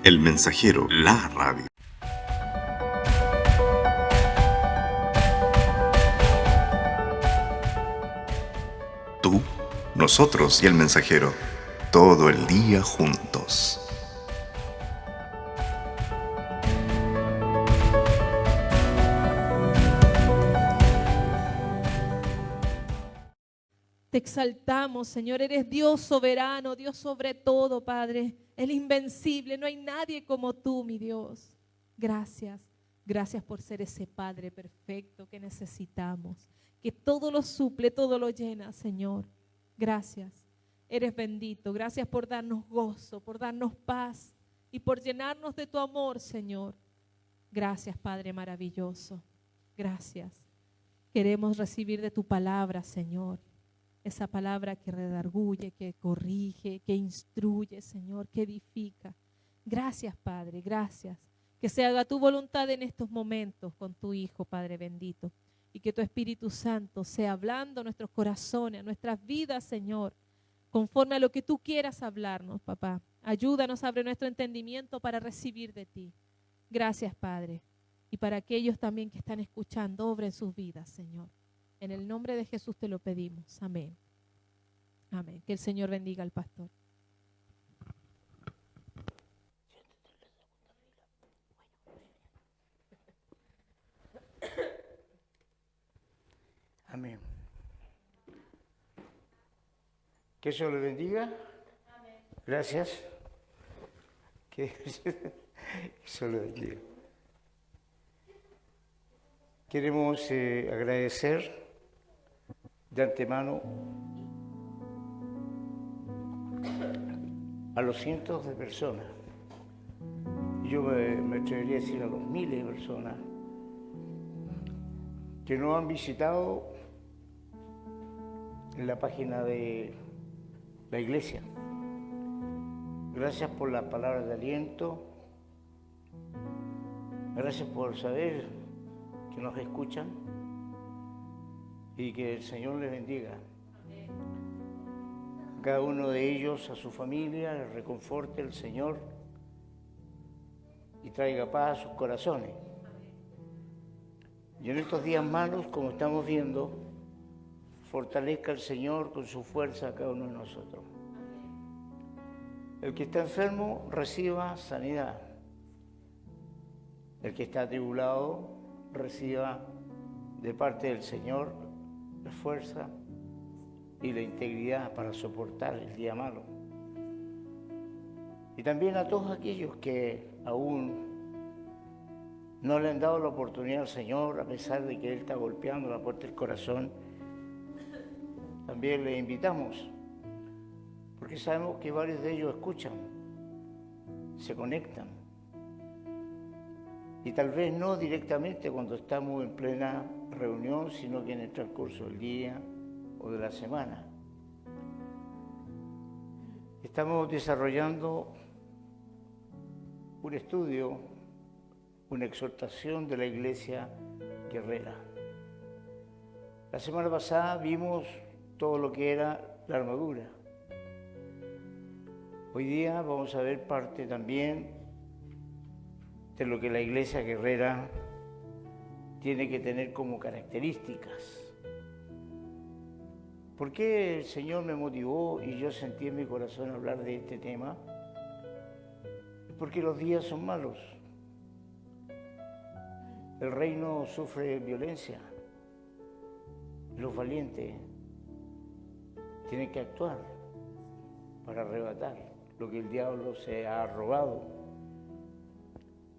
El Mensajero, la radio. Tú, nosotros y el Mensajero, todo el día juntos. Te exaltamos, Señor, eres Dios soberano, Dios sobre todo, Padre, el invencible, no hay nadie como tú, mi Dios. Gracias, gracias por ser ese Padre perfecto que necesitamos, que todo lo suple, todo lo llena, Señor. Gracias, eres bendito, gracias por darnos gozo, por darnos paz y por llenarnos de tu amor, Señor. Gracias, Padre maravilloso, gracias. Queremos recibir de tu palabra, Señor. Esa palabra que redarguye, que corrige, que instruye, Señor, que edifica. Gracias, Padre, gracias. Que se haga tu voluntad en estos momentos con tu Hijo, Padre bendito. Y que tu Espíritu Santo sea hablando a nuestros corazones, a nuestras vidas, Señor, conforme a lo que tú quieras hablarnos, papá. Ayúdanos, abre nuestro entendimiento para recibir de ti. Gracias, Padre. Y para aquellos también que están escuchando, obra en sus vidas, Señor. En el nombre de Jesús te lo pedimos. Amén. Amén. Que el Señor bendiga al pastor. Amén. Que Dios le bendiga. Amén. Gracias. Que Dios le bendiga. Queremos agradecer de antemano a los cientos de personas, yo me atrevería a decir a los miles de personas que nos han visitado en la página de la iglesia. Gracias por las palabras de aliento, gracias por saber que nos escuchan y que el Señor les bendiga. Cada uno de ellos, a su familia, les reconforte el Señor y traiga paz a sus corazones. Y en estos días malos, como estamos viendo, fortalezca el Señor con su fuerza a cada uno de nosotros. El que está enfermo, reciba sanidad. El que está atribulado, reciba de parte del Señor la fuerza y la integridad para soportar el día malo. Y también a todos aquellos que aún no le han dado la oportunidad al Señor, a pesar de que Él está golpeando la puerta del corazón, también le invitamos, porque sabemos que varios de ellos escuchan, se conectan, y tal vez no directamente cuando estamos en plena reunión, sino que en el transcurso del día o de la semana. Estamos desarrollando un estudio, una exhortación de la Iglesia Guerrera. La semana pasada vimos todo lo que era la armadura. Hoy día vamos a ver parte también de lo que la Iglesia Guerrera tiene que tener como características. ¿Por qué el Señor me motivó y yo sentí en mi corazón hablar de este tema? Porque los días son malos. El reino sufre violencia. Los valientes tienen que actuar para arrebatar lo que el diablo se ha robado.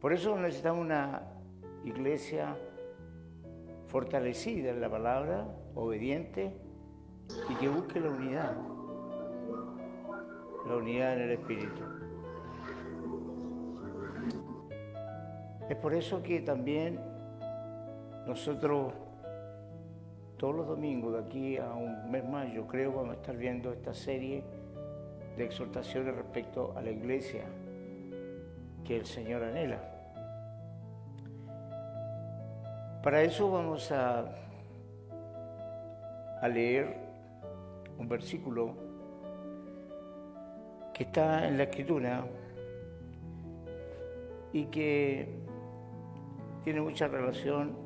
Por eso necesitamos una iglesia fortalecida en la palabra, obediente, y que busque la unidad en el Espíritu. Es por eso que también nosotros, todos los domingos, de aquí a un mes más, yo creo, vamos a estar viendo esta serie de exhortaciones respecto a la iglesia que el Señor anhela. Para eso vamos a leer un versículo que está en la Escritura y que tiene mucha relación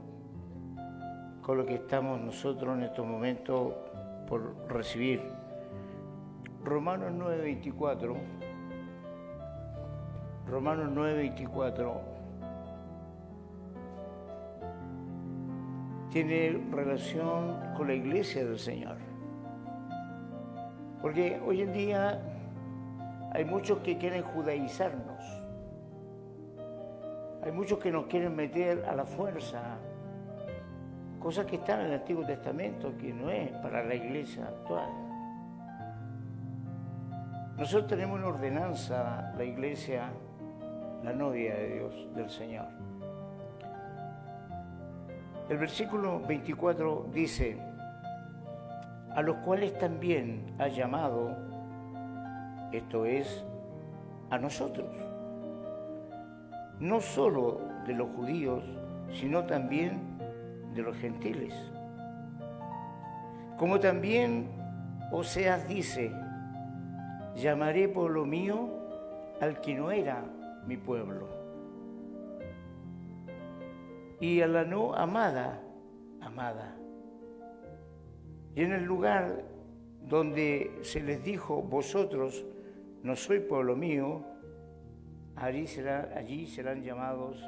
con lo que estamos nosotros en estos momentos por recibir. Romanos 9:24. Romanos 9:24 tiene relación con la iglesia del Señor. Porque hoy en día hay muchos que quieren judaizarnos. Hay muchos que nos quieren meter a la fuerza cosas que están en el Antiguo Testamento, que no es para la iglesia actual. Nosotros tenemos una ordenanza, la iglesia, la novia de Dios, del Señor. El versículo 24 dice: a los cuales también ha llamado, esto es, a nosotros, no solo de los judíos, sino también de los gentiles. Como también Oseas dice: llamaré pueblo mío al que no era mi pueblo, y a la no amada, amada. Y en el lugar donde se les dijo: vosotros no sois pueblo mío, allí serán llamados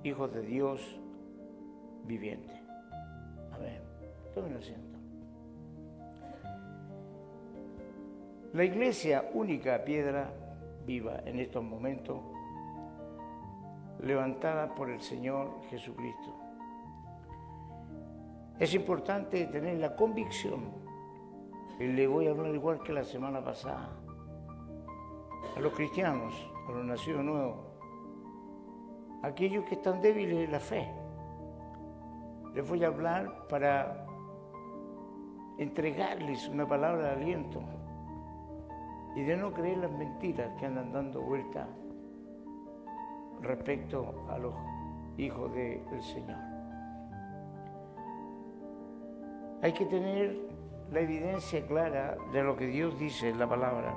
hijos de Dios viviente. Amén. Tomen asiento. La iglesia, única piedra viva en estos momentos, levantada por el Señor Jesucristo. Es importante tener la convicción, y le voy a hablar igual que la semana pasada, a los cristianos, a los nacidos nuevos, aquellos que están débiles en la fe. Les voy a hablar para entregarles una palabra de aliento y de no creer las mentiras que andan dando vuelta respecto a los hijos del Señor. Hay que tener la evidencia clara de lo que Dios dice en la palabra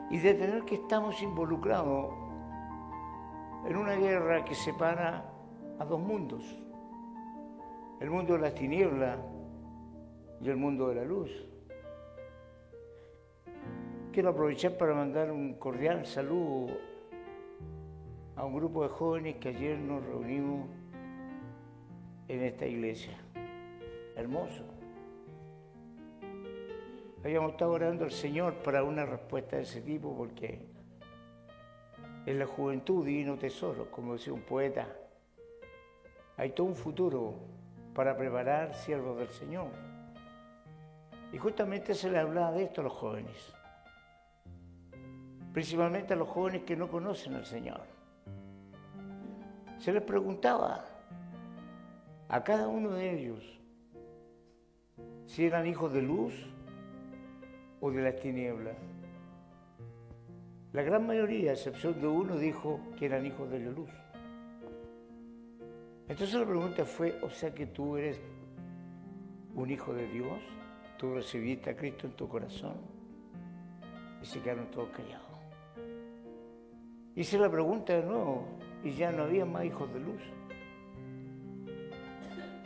y de tener que estamos involucrados en una guerra que separa a dos mundos: el mundo de las tinieblas y el mundo de la luz. Quiero aprovechar para mandar un cordial saludo a un grupo de jóvenes que ayer nos reunimos en esta iglesia. Hermoso. Habíamos estado orando al Señor para una respuesta de ese tipo, porque en la juventud divino tesoro, como decía un poeta. Hay todo un futuro para preparar siervos del Señor. Y justamente se le hablaba de esto a los jóvenes, principalmente a los jóvenes que no conocen al Señor. Se les preguntaba a cada uno de ellos si eran hijos de luz o de las tinieblas. La gran mayoría, a excepción de uno, dijo que eran hijos de la luz. Entonces la pregunta fue: o sea que tú eres un hijo de Dios, tú recibiste a Cristo en tu corazón. Y se quedaron todos callados. Hice la pregunta de nuevo y ya no había más hijos de luz.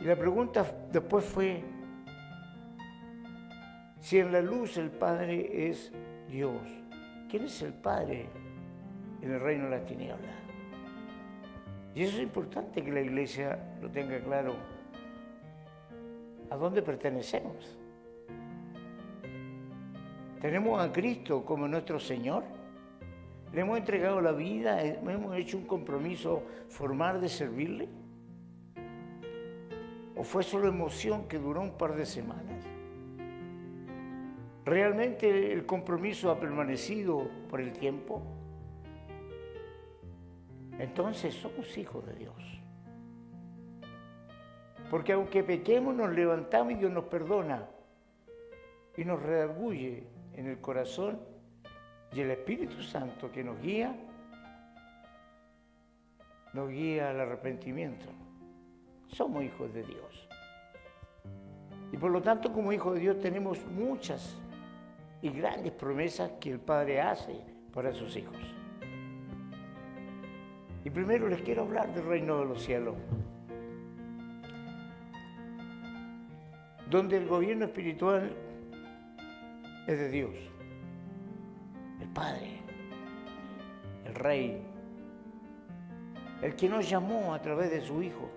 Y la pregunta después fue: si en la luz el Padre es Dios, ¿quién es el Padre en el reino de las tinieblas? Y eso es importante que la iglesia lo tenga claro. ¿A dónde pertenecemos? ¿Tenemos a Cristo como nuestro Señor? ¿Le hemos entregado la vida? ¿Hemos hecho un compromiso formal de servirle? ¿O fue solo emoción que duró un par de semanas? ¿Realmente el compromiso ha permanecido por el tiempo? Entonces somos hijos de Dios. Porque aunque pequemos, nos levantamos y Dios nos perdona y nos redarguye en el corazón, y el Espíritu Santo que nos guía al arrepentimiento. Somos hijos de Dios. Y por lo tanto, como hijos de Dios, tenemos muchas y grandes promesas que el Padre hace para sus hijos. Y primero les quiero hablar del reino de los cielos, donde el gobierno espiritual es de Dios, el Padre, el Rey, el que nos llamó a través de su Hijo,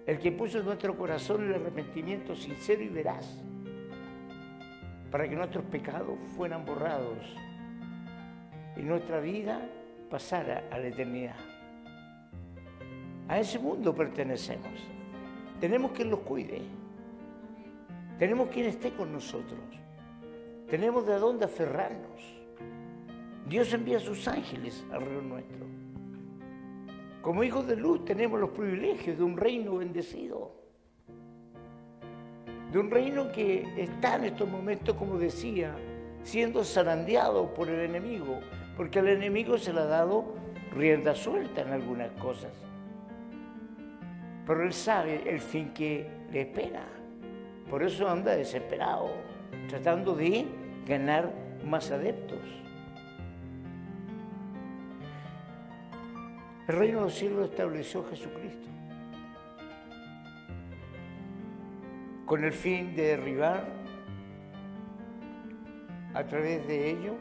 el que puso en nuestro corazón el arrepentimiento sincero y veraz, para que nuestros pecados fueran borrados y nuestra vida pasara a la eternidad. A ese mundo pertenecemos. Tenemos quien los cuide. Tenemos quien esté con nosotros. Tenemos de dónde aferrarnos. Dios envía a sus ángeles alrededor nuestro. Como hijos de luz tenemos los privilegios de un reino bendecido. De un reino que está en estos momentos, como decía, siendo zarandeado por el enemigo, porque al enemigo se le ha dado rienda suelta en algunas cosas. Pero él sabe el fin que le espera. Por eso anda desesperado, tratando de ganar más adeptos. El reino de los cielos lo estableció Jesucristo, con el fin de derribar a través de ello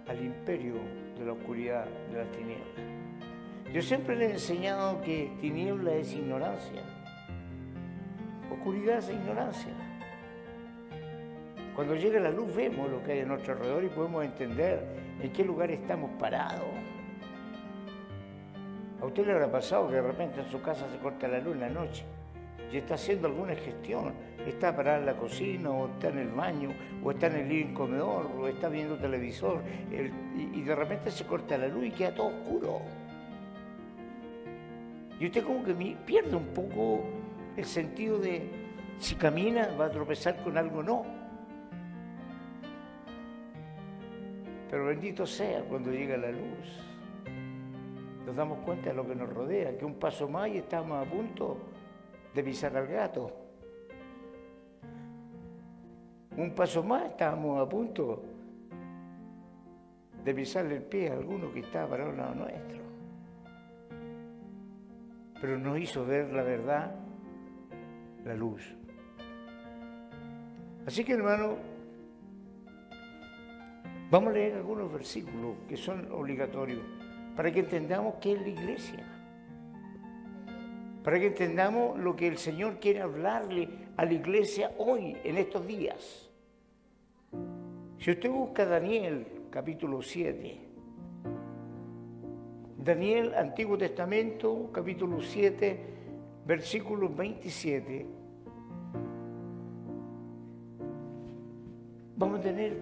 al imperio de la oscuridad, de las tinieblas. Yo siempre le he enseñado que tiniebla es ignorancia, oscuridad es ignorancia. Cuando llega la luz vemos lo que hay a nuestro alrededor y podemos entender en qué lugar estamos parados. ¿A usted le habrá pasado que de repente en su casa se corta la luz en la noche y está haciendo alguna gestión? Está parada en la cocina, o está en el baño, o está en el living comedor, o está viendo televisor, y de repente se corta la luz y queda todo oscuro. Y usted como que pierde un poco el sentido de si camina va a tropezar con algo o no. Pero bendito sea cuando llega la luz. Nos damos cuenta de lo que nos rodea, que un paso más y estamos a punto de pisar al gato. Un paso más estábamos a punto de pisarle el pie a alguno que estaba parado al lado nuestro. Pero nos hizo ver la verdad, la luz. Así que, hermano, vamos a leer algunos versículos que son obligatorios para que entendamos qué es la iglesia, para que entendamos lo que el Señor quiere hablarle a la iglesia hoy, en estos días. Si usted busca Daniel, capítulo 7, Daniel, Antiguo Testamento, capítulo 7, versículo 27, vamos a tener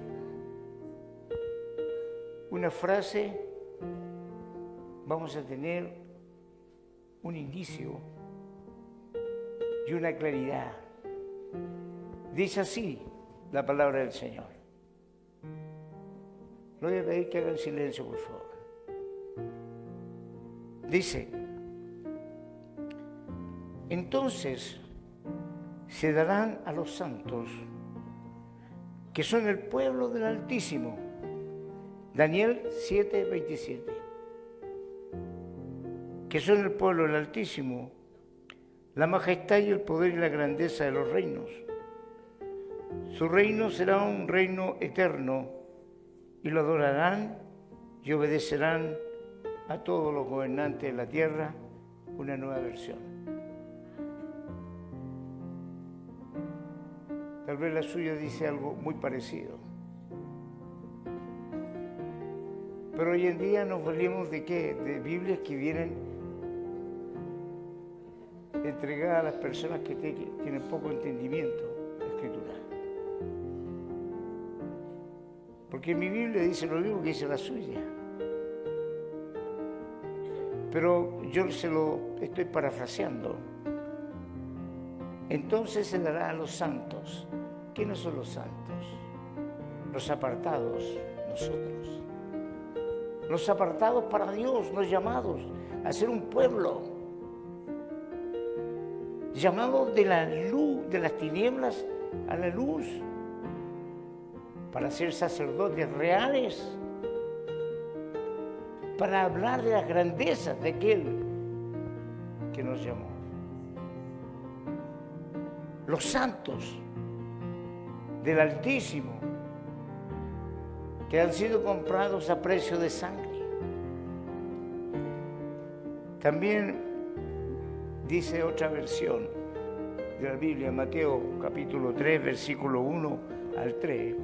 una frase, vamos a tener un indicio y una claridad. Dice así la palabra del Señor. Le voy a pedir que hagan silencio, por favor. Dice: entonces se darán a los santos, que son el pueblo del Altísimo. Daniel 7, 27. Que son el pueblo del Altísimo, la majestad y el poder y la grandeza de los reinos. Su reino será un reino eterno, y lo adorarán y obedecerán a todos los gobernantes de la tierra. Una nueva versión. Tal vez la suya dice algo muy parecido. Pero hoy en día nos valemos de ¿qué? De Biblias que vienen entregadas a las personas que tienen poco entendimiento de la Escritura. Porque mi Biblia dice lo mismo que dice la suya. Pero yo se lo estoy parafraseando. Entonces se dará a los santos. ¿Quiénes son los santos? Los apartados, nosotros. Los apartados para Dios, los llamados a ser un pueblo. Llamados de la luz, de las tinieblas a la luz. Para ser sacerdotes reales. para hablar de las grandezas de aquel que nos llamó. Los santos del Altísimo, que han sido comprados a precio de sangre. También dice otra versión de la Biblia, Mateo capítulo 3, versículo 1 al 3.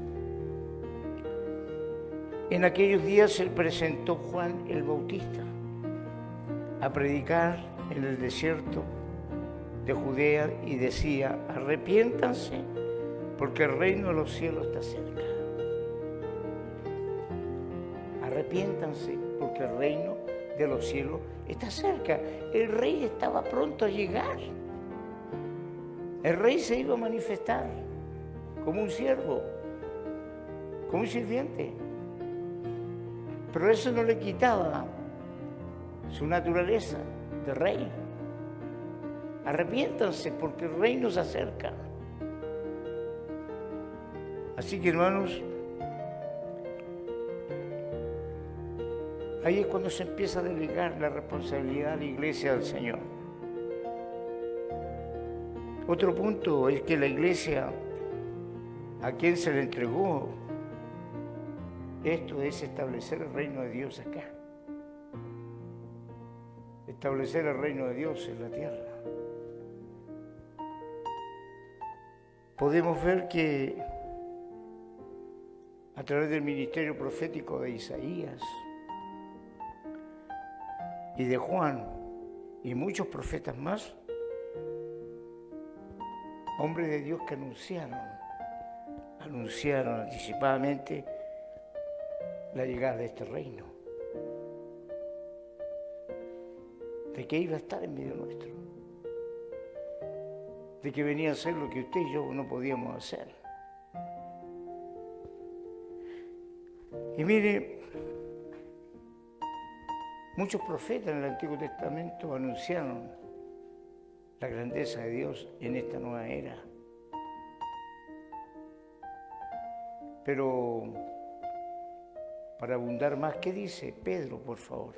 En aquellos días se presentó Juan el Bautista a predicar en el desierto de Judea y decía: arrepiéntanse porque el reino de los cielos está cerca. Arrepiéntanse porque el reino de los cielos está cerca. El rey estaba pronto a llegar. El rey se iba a manifestar como un siervo, como un sirviente. Pero eso no le quitaba su naturaleza de rey. Arrepiéntanse porque el reino se acerca. Así que, hermanos, ahí es cuando se empieza a delegar la responsabilidad de la iglesia del Señor. Otro punto es que la iglesia, a quien se le entregó, esto es establecer el reino de Dios acá. Establecer el reino de Dios en la tierra. Podemos ver que a través del ministerio profético de Isaías y de Juan y muchos profetas más, hombres de Dios que anunciaron anticipadamente la llegada de este reino, de que iba a estar en medio nuestro, de que venía a hacer lo que usted y yo no podíamos hacer. Y mire, muchos profetas en el Antiguo Testamento anunciaron la grandeza de Dios en esta nueva era. Pero para abundar más, ¿qué dice Pedro, por favor?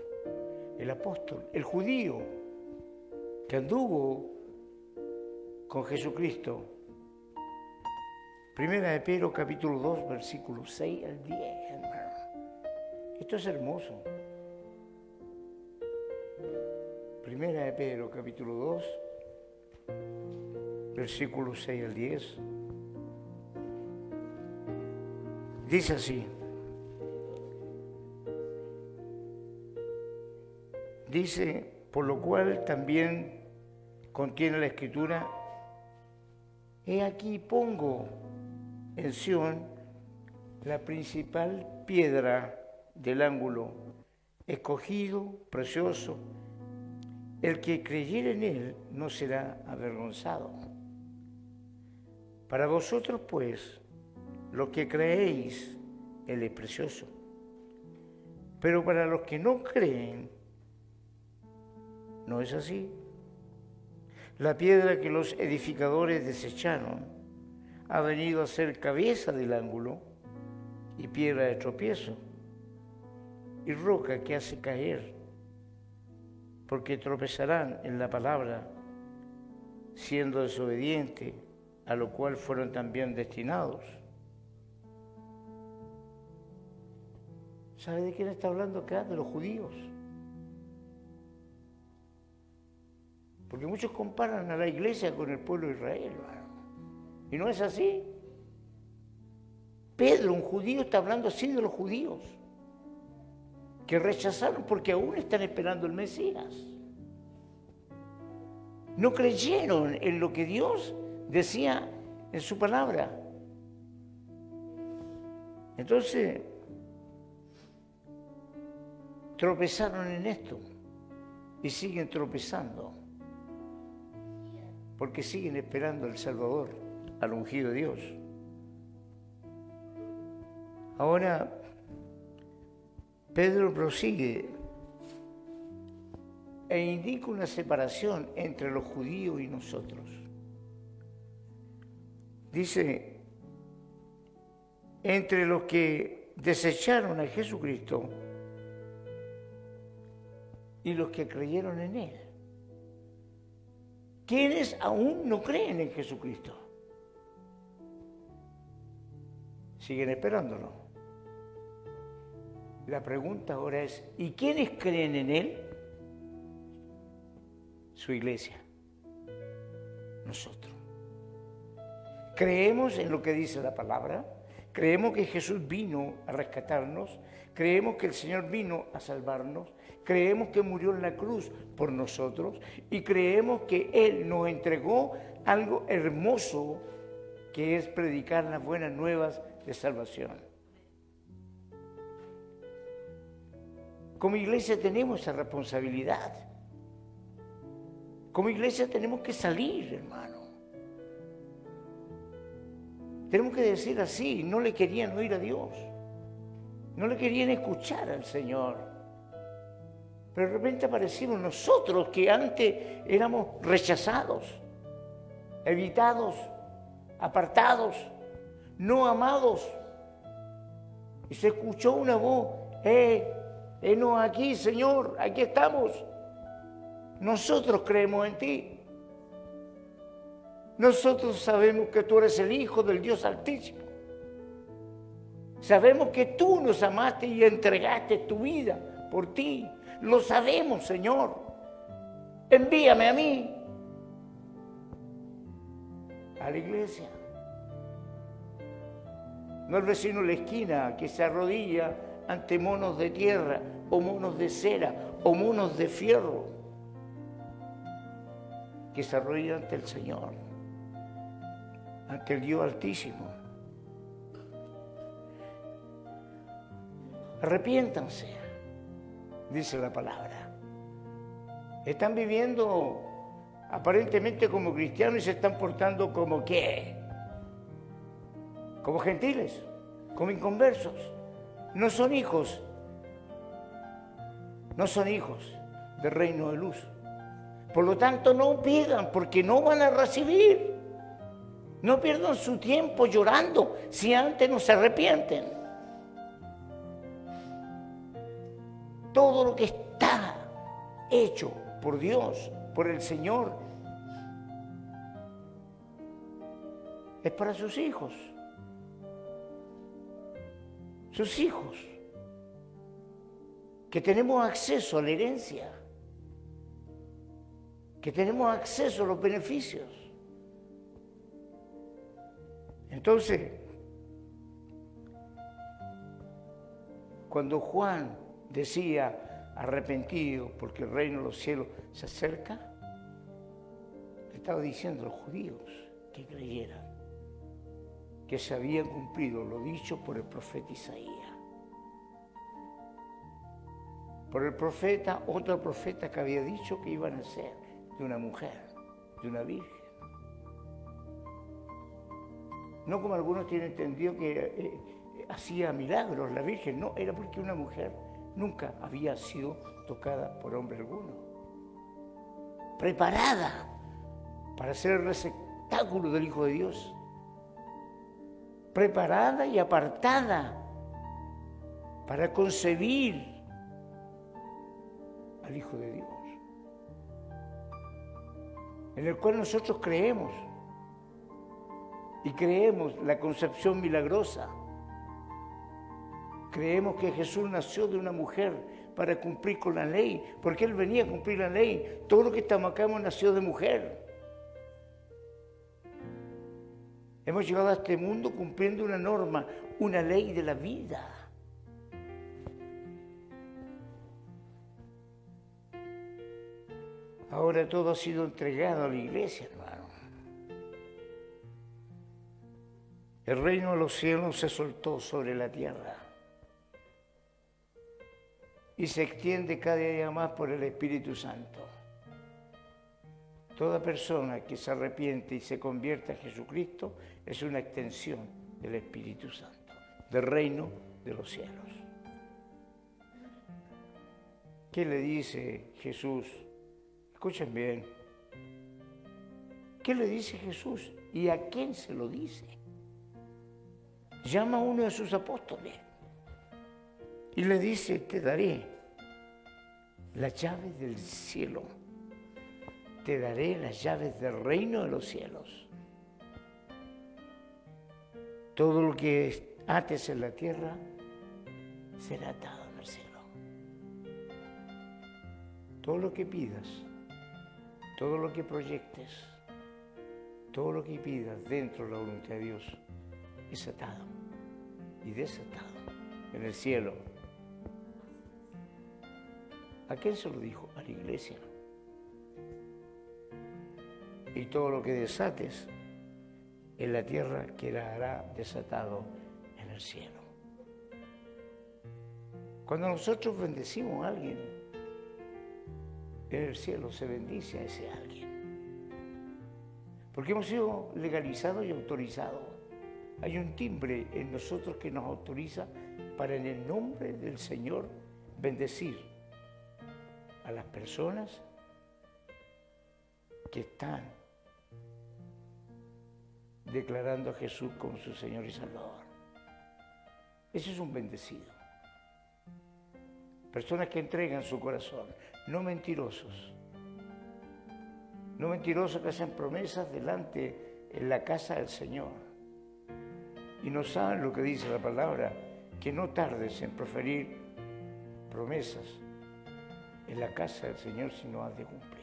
El apóstol, el judío, que anduvo con Jesucristo. Primera de Pedro, capítulo 2, versículos 6 al 10, hermano. Esto es hermoso. Primera de Pedro, capítulo 2, versículos 6 al 10. Dice así. Dice, por lo cual también contiene la Escritura: he aquí pongo en Sión la principal piedra del ángulo, escogido, precioso. El que creyere en él no será avergonzado. Para vosotros, pues, los que creéis, él es precioso. Pero para los que no creen, no es así. La piedra que los edificadores desecharon ha venido a ser cabeza del ángulo y piedra de tropiezo y roca que hace caer, porque tropezarán en la palabra, siendo desobedientes, a lo cual fueron también destinados. ¿Sabe de quién está hablando acá? De los judíos. Porque muchos comparan a la iglesia con el pueblo de Israel, hermano. Y no es así. Pedro, un judío, está hablando así de los judíos, que rechazaron porque aún están esperando el Mesías. No creyeron en lo que Dios decía en su palabra. Entonces, tropezaron en esto y siguen tropezando, porque siguen esperando al Salvador, al ungido de Dios. Ahora, Pedro prosigue e indica una separación entre los judíos y nosotros. Dice, entre los que desecharon a Jesucristo y los que creyeron en Él. ¿Quiénes aún no creen en Jesucristo? Siguen esperándolo. La pregunta ahora es, ¿y quiénes creen en Él? Su iglesia. Nosotros. ¿Creemos en lo que dice la palabra? ¿Creemos que Jesús vino a rescatarnos? ¿Creemos que el Señor vino a salvarnos? ¿Creemos que murió en la cruz por nosotros? ¿Y creemos que Él nos entregó algo hermoso, que es predicar las buenas nuevas de salvación? Como iglesia tenemos esa responsabilidad. Como iglesia tenemos que salir, hermano. Tenemos que decir así, no le querían oír a Dios. No le querían escuchar al Señor. Pero de repente aparecimos nosotros que antes éramos rechazados, evitados, apartados, no amados. Y se escuchó una voz, no aquí, Señor, aquí estamos. Nosotros creemos en ti. Nosotros sabemos que tú eres el Hijo del Dios Altísimo. Sabemos que tú nos amaste y entregaste tu vida por ti. Lo sabemos, Señor. Envíame a mí, a la iglesia. No el vecino de la esquina que se arrodilla ante monos de tierra o monos de cera o monos de fierro, que se arrodilla ante el Señor, ante el Dios Altísimo. Arrepiéntanse, dice la palabra. Están viviendo aparentemente como cristianos y se están portando como ¿qué? Como gentiles, como inconversos. No son hijos del reino de luz. Por lo tanto, no pidan, porque no van a recibir. No pierdan su tiempo llorando si antes no se arrepienten. Todo lo que está hecho por Dios, por el Señor, es para sus hijos. Sus hijos, que tenemos acceso a la herencia, que tenemos acceso a los beneficios. Entonces, cuando Juan decía arrepentido porque el reino de los cielos se acerca, le estaba diciendo a los judíos que creyeran que se había cumplido lo dicho por el profeta Isaías. Por el profeta, otro profeta que había dicho que iban a ser de una mujer, de una virgen. No como algunos tienen entendido que hacía milagros la virgen, no, era porque una mujer nunca había sido tocada por hombre alguno. Preparada para ser el receptáculo del Hijo de Dios. Preparada y apartada para concebir al Hijo de Dios, en el cual nosotros creemos, y creemos la concepción milagrosa. Creemos que Jesús nació de una mujer para cumplir con la ley, porque Él venía a cumplir la ley. Todo lo que estamos acá hemos nacido de mujer. Hemos llegado a este mundo cumpliendo una norma, una ley de la vida. Ahora todo ha sido entregado a la iglesia, hermano. El reino de los cielos se soltó sobre la tierra y se extiende cada día más por el Espíritu Santo. Toda persona que se arrepiente y se convierte a Jesucristo es una extensión del Espíritu Santo, del reino de los cielos. ¿Qué le dice Jesús? Escuchen bien. ¿Qué le dice Jesús? ¿Y a quién se lo dice? Llama a uno de sus apóstoles y le dice, te daré las llaves del cielo. Te daré las llaves del reino de los cielos. Todo lo que ates en la tierra será atado en el cielo. Todo lo que pidas, todo lo que proyectes, todo lo que pidas dentro de la voluntad de Dios es atado y desatado en el cielo. ¿A quién se lo dijo? A la iglesia. Y todo lo que desates en la tierra quedará desatado en el cielo. Cuando nosotros bendecimos a alguien, en el cielo se bendice a ese alguien. Porque hemos sido legalizados y autorizados. Hay un timbre en nosotros que nos autoriza para, en el nombre del Señor, bendecir a las personas que están declarando a Jesús como su Señor y Salvador. Ese es un bendecido. Personas que entregan su corazón, no mentirosos. No mentirosos que hacen promesas delante en la casa del Señor. Y no saben lo que dice la palabra, que no tardes en proferir promesas en la casa del Señor si no has de cumplir.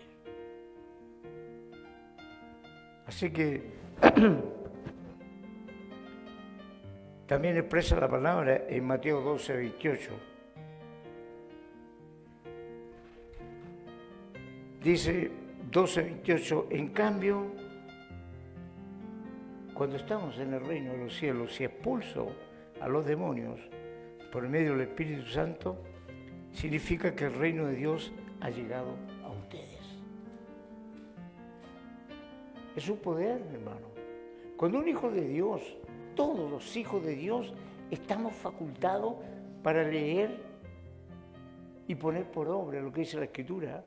Así que también expresa la palabra en Mateo 12, 28. Dice 12, 28, en cambio, cuando estamos en el reino de los cielos, si expulso a los demonios por medio del Espíritu Santo, significa que el reino de Dios ha llegado a ustedes. Es un poder, hermano. Cuando un hijo de Dios, todos los hijos de Dios, estamos facultados para leer y poner por obra lo que dice la Escritura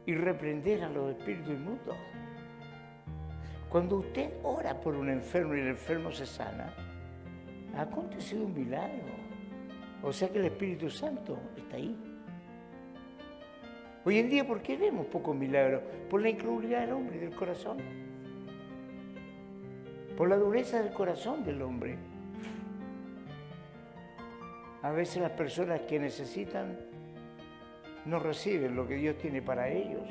y reprender a los espíritus inmundos. Cuando usted ora por un enfermo y el enfermo se sana, ha acontecido un milagro. O sea que el Espíritu Santo está ahí. Hoy en día, ¿por qué vemos pocos milagros? Por la incredulidad del hombre y del corazón. Por la dureza del corazón del hombre. A veces las personas que necesitan no reciben lo que Dios tiene para ellos,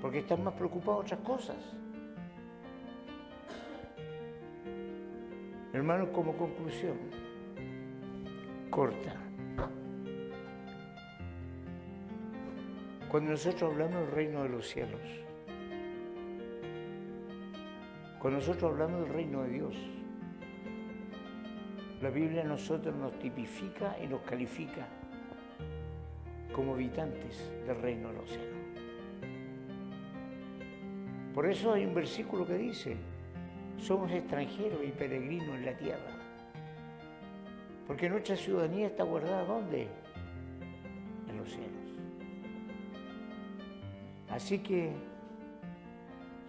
porque están más preocupados de otras cosas. Hermanos, como conclusión corta, cuando nosotros hablamos del reino de los cielos, cuando nosotros hablamos del reino de Dios, la Biblia a nosotros nos tipifica y nos califica como habitantes del reino de los cielos. Por eso hay un versículo que dice, somos extranjeros y peregrinos en la tierra. Porque nuestra ciudadanía está guardada ¿dónde? En los cielos. Así que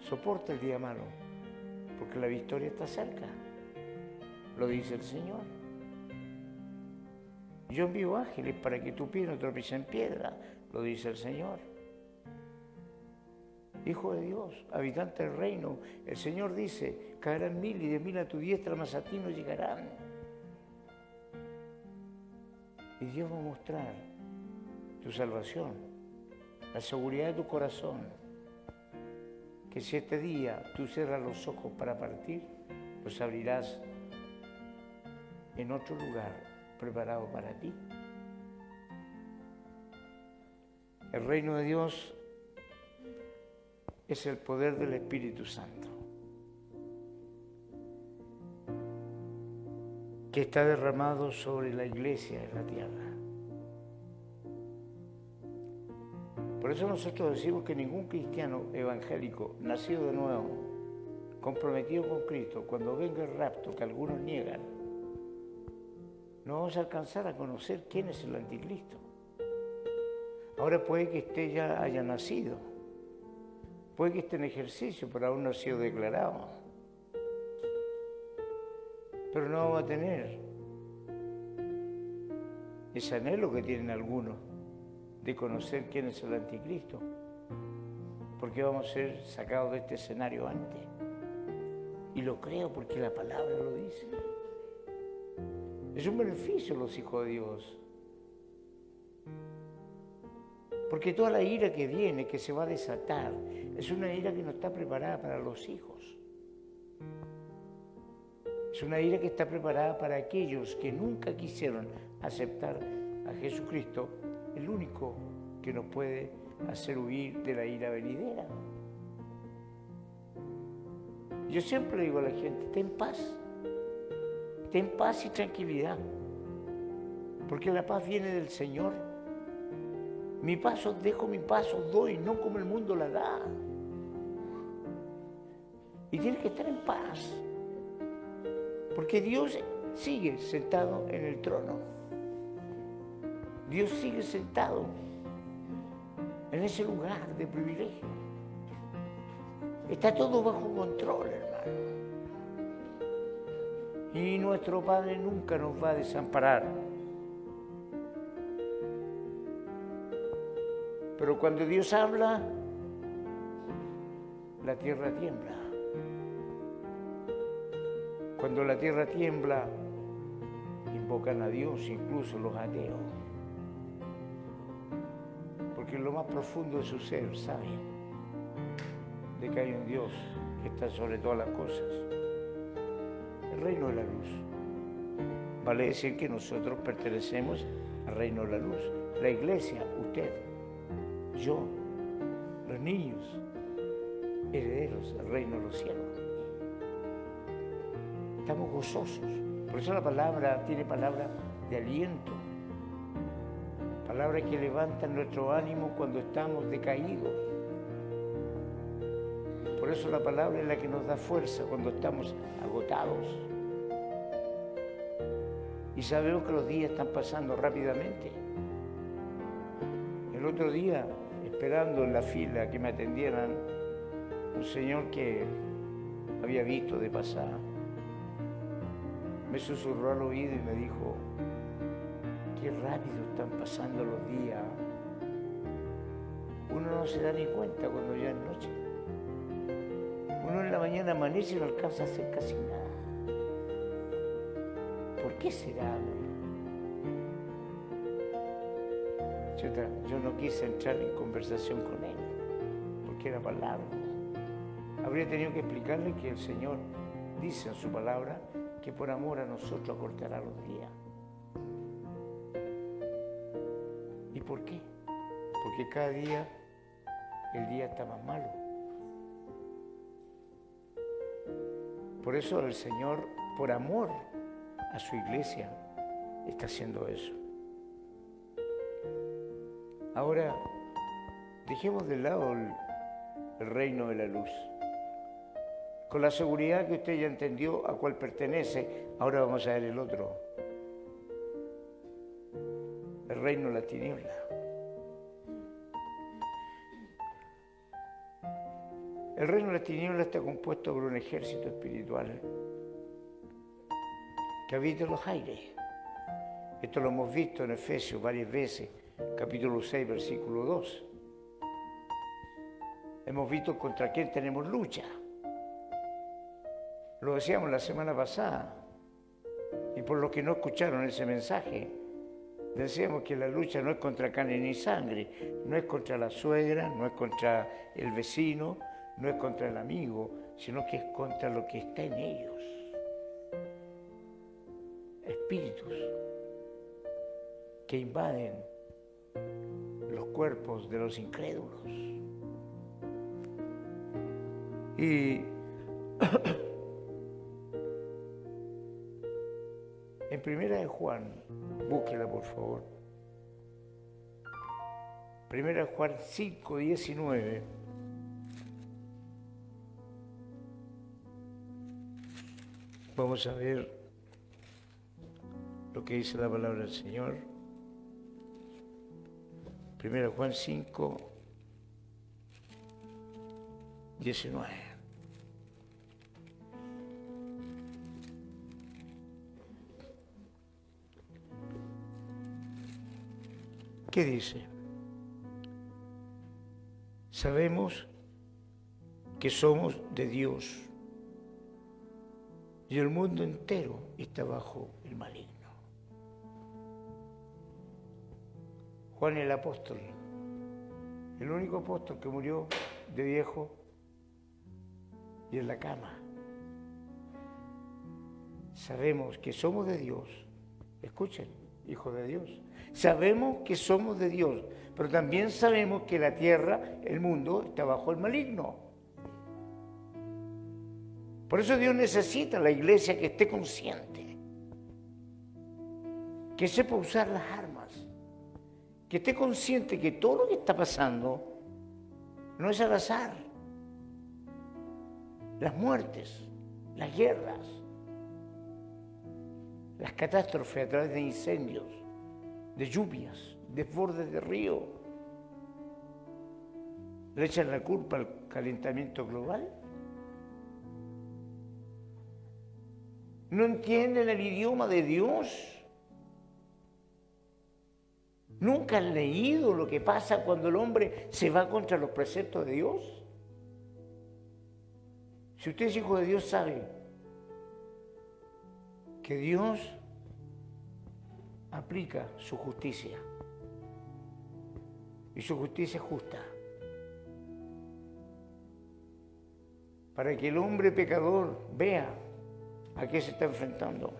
soporta el día malo, porque la victoria está cerca. Lo dice el Señor. Yo envío ángeles para que tu pie no tropiece en piedra, lo dice el Señor. Hijo de Dios, habitante del reino, el Señor dice, caerán 1000 y 10.000 a tu diestra, mas a ti no llegarán. Y Dios va a mostrar tu salvación, la seguridad de tu corazón, que si este día tú cierras los ojos para partir, los abrirás en otro lugar preparado para ti. El reino de Dios es el poder del Espíritu Santo, que está derramado sobre la iglesia en la tierra. Por eso nosotros decimos que ningún cristiano evangélico, nacido de nuevo, comprometido con Cristo, cuando venga el rapto, que algunos niegan, no vamos a alcanzar a conocer quién es el anticristo. Ahora puede que usted ya haya nacido, puede que esté en ejercicio, pero aún no ha sido declarado. Pero no va a tener ese anhelo que tienen algunos de conocer quién es el anticristo, porque vamos a ser sacados de este escenario antes. Y lo creo porque la palabra lo dice. Es un beneficio los hijos de Dios. Porque toda la ira que viene, que se va a desatar, es una ira que no está preparada para los hijos. Es una ira que está preparada para aquellos que nunca quisieron aceptar a Jesucristo, el único que nos puede hacer huir de la ira venidera. Yo siempre le digo a la gente, ten paz y tranquilidad, porque la paz viene del Señor. Mi paz os dejo, mi paz os doy, no como el mundo la da. Y tienes que estar en paz, porque Dios sigue sentado en el trono. Dios sigue sentado en ese lugar de privilegio. Está todo bajo control, hermano. Y nuestro Padre nunca nos va a desamparar. Pero cuando Dios habla, la tierra tiembla. Cuando la tierra tiembla, invocan a Dios, incluso los ateos. Porque en lo más profundo de su ser saben de que hay un Dios que está sobre todas las cosas. El reino de la luz. Vale decir que nosotros pertenecemos al reino de la luz. La iglesia, usted, yo, los niños, herederos del reino de los cielos. Estamos gozosos. Por eso la palabra tiene palabra de aliento. Palabras que levantan nuestro ánimo cuando estamos decaídos. Por eso la palabra es la que nos da fuerza cuando estamos agotados. Y sabemos que los días están pasando rápidamente. El otro día, esperando en la fila que me atendieran, un señor que había visto de pasar, me susurró al oído y me dijo, qué rápido están pasando los días. Uno no se da ni cuenta cuando ya es noche. Uno en la mañana amanece y no alcanza a hacer casi nada. ¿Por qué será? Yo no quise entrar en conversación con él, porque era palabra. Habría tenido que explicarle que el Señor dice en su palabra que por amor a nosotros acortará los días. ¿Y por qué? Porque cada día el día está más malo. Por eso el Señor, por amor a su iglesia, está haciendo eso. Ahora, dejemos de lado el reino de la luz. Con la seguridad que usted ya entendió a cuál pertenece, ahora vamos a ver el otro. El reino de la tiniebla. El reino de la tiniebla está compuesto por un ejército espiritual que habita en los aires. Esto lo hemos visto en Efesios varias veces, capítulo 6, versículo 2. Hemos visto contra quién tenemos lucha. Lo decíamos la semana pasada, y por los que no escucharon ese mensaje, decíamos que la lucha no es contra carne ni sangre, no es contra la suegra, no es contra el vecino, no es contra el amigo, sino que es contra lo que está en ellos. Espíritus que invaden los cuerpos de los incrédulos. Y en Primera de Juan, búsquela por favor. Primera de Juan 5, 19. Vamos a ver lo que dice la palabra del Señor. Primera de Juan 5, 19. ¿Qué dice? Sabemos que somos de Dios y el mundo entero está bajo el maligno. Juan el apóstol, el único apóstol que murió de viejo y en la cama. Sabemos que somos de Dios. Escuchen, hijos de Dios. Sabemos que somos de Dios, pero también sabemos que la tierra, el mundo, está bajo el maligno. Por eso Dios necesita a la iglesia que esté consciente, que sepa usar las armas, que esté consciente que todo lo que está pasando no es al azar. Las muertes, las guerras, las catástrofes a través de incendios, de lluvias, desbordes de río, ¿le echan la culpa al calentamiento global? ¿No entienden el idioma de Dios? ¿Nunca han leído lo que pasa cuando el hombre se va contra los preceptos de Dios? Si usted es hijo de Dios, sabe que Dios aplica su justicia. Y su justicia es justa. Para que el hombre pecador vea a qué se está enfrentando.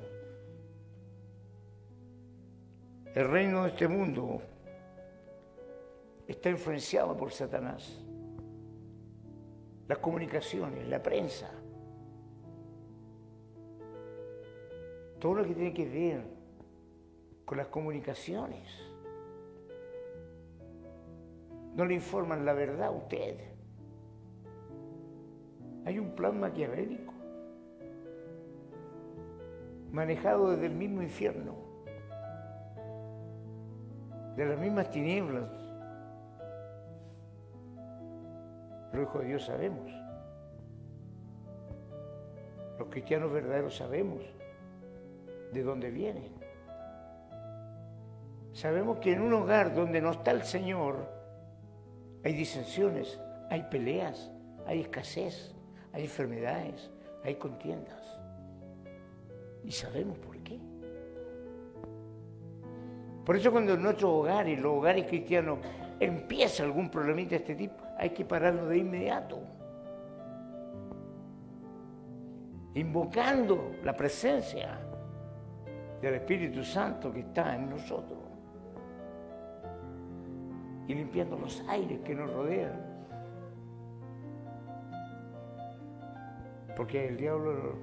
El reino de este mundo está influenciado por Satanás. Las comunicaciones, la prensa, todo lo que tiene que ver con las comunicaciones. No le informan la verdad a usted. Hay un plan maquiavélico, manejado desde el mismo infierno, de las mismas tinieblas. Los hijos de Dios sabemos. Los cristianos verdaderos sabemos de dónde vienen. Sabemos que en un hogar donde no está el Señor hay disensiones, hay peleas, hay escasez, hay enfermedades, hay contiendas. Y sabemos por qué. Por eso cuando en nuestros hogares, los hogares cristianos, empieza algún problemita de este tipo, hay que pararlo de inmediato. Invocando la presencia del Espíritu Santo que está en nosotros. Y limpiando los aires que nos rodean. Porque el diablo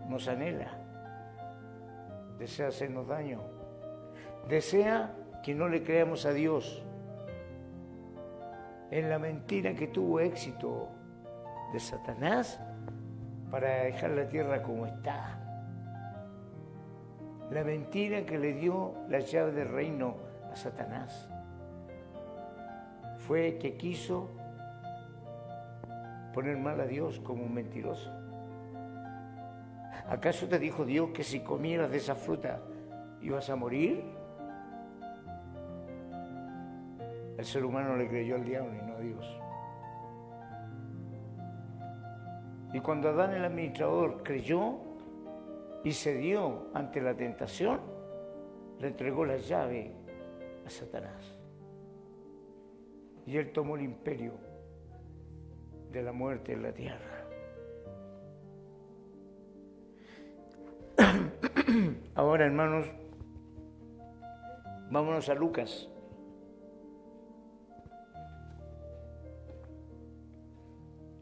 nos anhela, desea hacernos daño, desea que no le creamos a Dios en la mentira que tuvo éxito de Satanás para dejar la tierra como está. La mentira que le dio la llave del reino a Satanás fue que quiso poner mal a Dios como un mentiroso. ¿Acaso te dijo Dios que si comieras de esa fruta ibas a morir? El ser humano le creyó al diablo y no a Dios. Y cuando Adán el administrador creyó y cedió ante la tentación, le entregó la llave a Satanás. Y él tomó el imperio de la muerte en la tierra. Ahora, hermanos, vámonos a Lucas.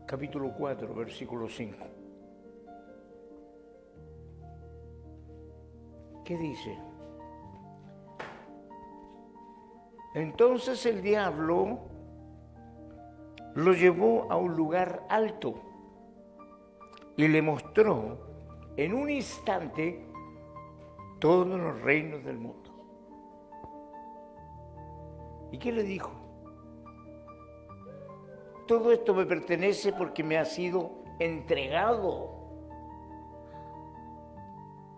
Capítulo 4, versículo 5. ¿Qué dice? Entonces el diablo lo llevó a un lugar alto y le mostró en un instante todos los reinos del mundo. ¿Y qué le dijo? Todo esto me pertenece porque me ha sido entregado.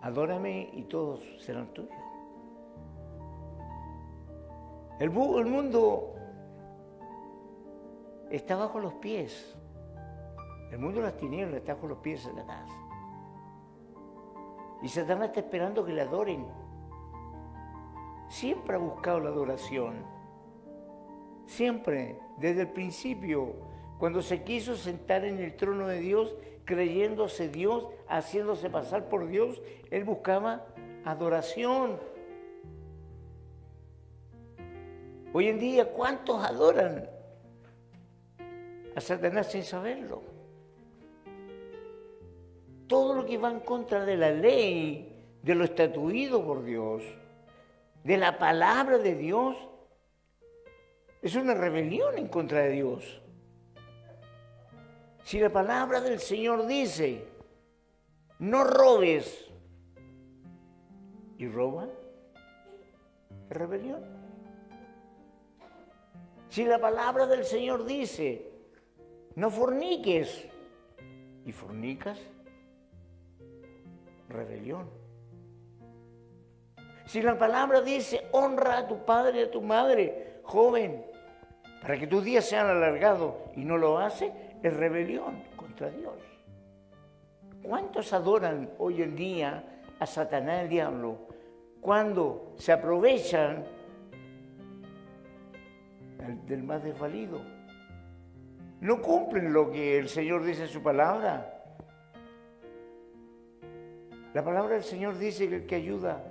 Adórame y todos serán tuyos. El mundo está bajo los pies. El mundo de las tinieblas está bajo los pies de Satanás. Y Satanás está esperando que le adoren. Siempre ha buscado la adoración. Siempre, desde el principio, cuando se quiso sentar en el trono de Dios, creyéndose Dios, haciéndose pasar por Dios, él buscaba adoración. Hoy en día, ¿cuántos adoran a Satanás sin saberlo? Todo lo que va en contra de la ley, de lo estatuido por Dios, de la palabra de Dios, es una rebelión en contra de Dios. Si la palabra del Señor dice, no robes, y roban, es rebelión. Si la palabra del Señor dice, no forniques, y fornicas, rebelión. Si la palabra dice, honra a tu padre y a tu madre, joven, para que tus días sean alargados, y no lo hace, es rebelión contra Dios. ¿Cuántos adoran hoy en día a Satanás, el diablo, cuando se aprovechan del más desvalido? No cumplen lo que el Señor dice en su palabra. La palabra del Señor dice que el que ayuda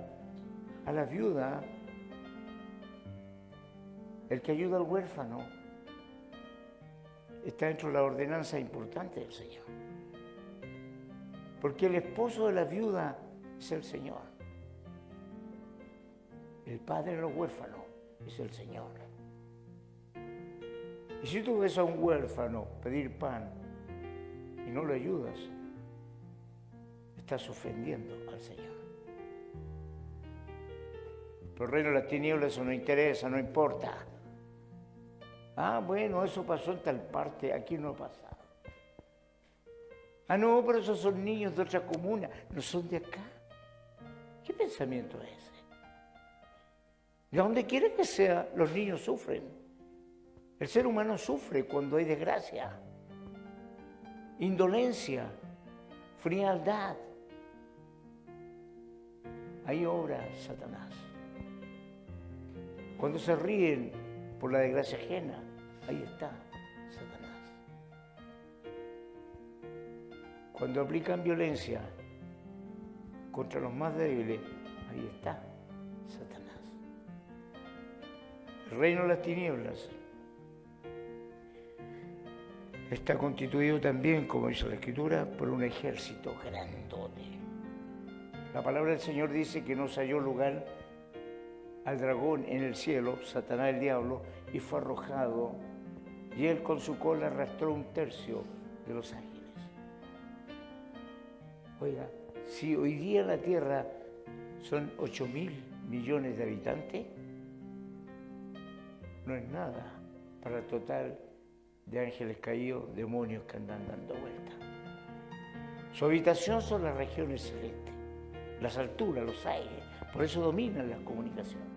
a la viuda, el que ayuda al huérfano, está dentro de la ordenanza importante del Señor. Porque el esposo de la viuda es el Señor. El padre de los huérfanos es el Señor. Y si tú ves a un huérfano pedir pan y no le ayudas, estás ofendiendo al Señor. Pero el reino de las tinieblas eso no interesa, no importa. Ah, bueno, eso pasó en tal parte, aquí no ha pasado. Ah, no, pero esos son niños de otra comuna, no son de acá. ¿Qué pensamiento es ese? De donde quiera que sea, los niños sufren. El ser humano sufre cuando hay desgracia, indolencia, frialdad. Ahí obra Satanás. Cuando se ríen por la desgracia ajena, ahí está Satanás. Cuando aplican violencia contra los más débiles, ahí está Satanás. El reino de las tinieblas está constituido también, como dice la Escritura, por un ejército grandote. La palabra del Señor dice que no se halló lugar al dragón en el cielo, Satanás el diablo, y fue arrojado, y él con su cola arrastró 1/3 de los ángeles. Oiga, si hoy día la tierra son 8.000 millones de habitantes, no es nada para el total de ángeles caídos, demonios que andan dando vueltas. Su habitación son las regiones celestes, las alturas, los aires, por eso dominan las comunicaciones.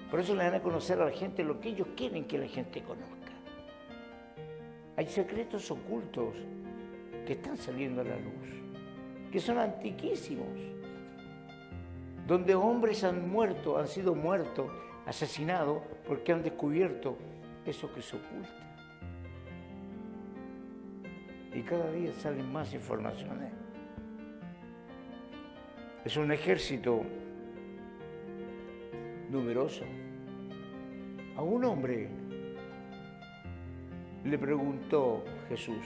Por eso le dan a conocer a la gente lo que ellos quieren que la gente conozca. Hay secretos ocultos que están saliendo a la luz, que son antiquísimos, donde hombres han muerto, han sido muertos, asesinados, porque han descubierto eso que se oculta. Y cada día salen más informaciones. Es un ejército numeroso. A un hombre le preguntó Jesús,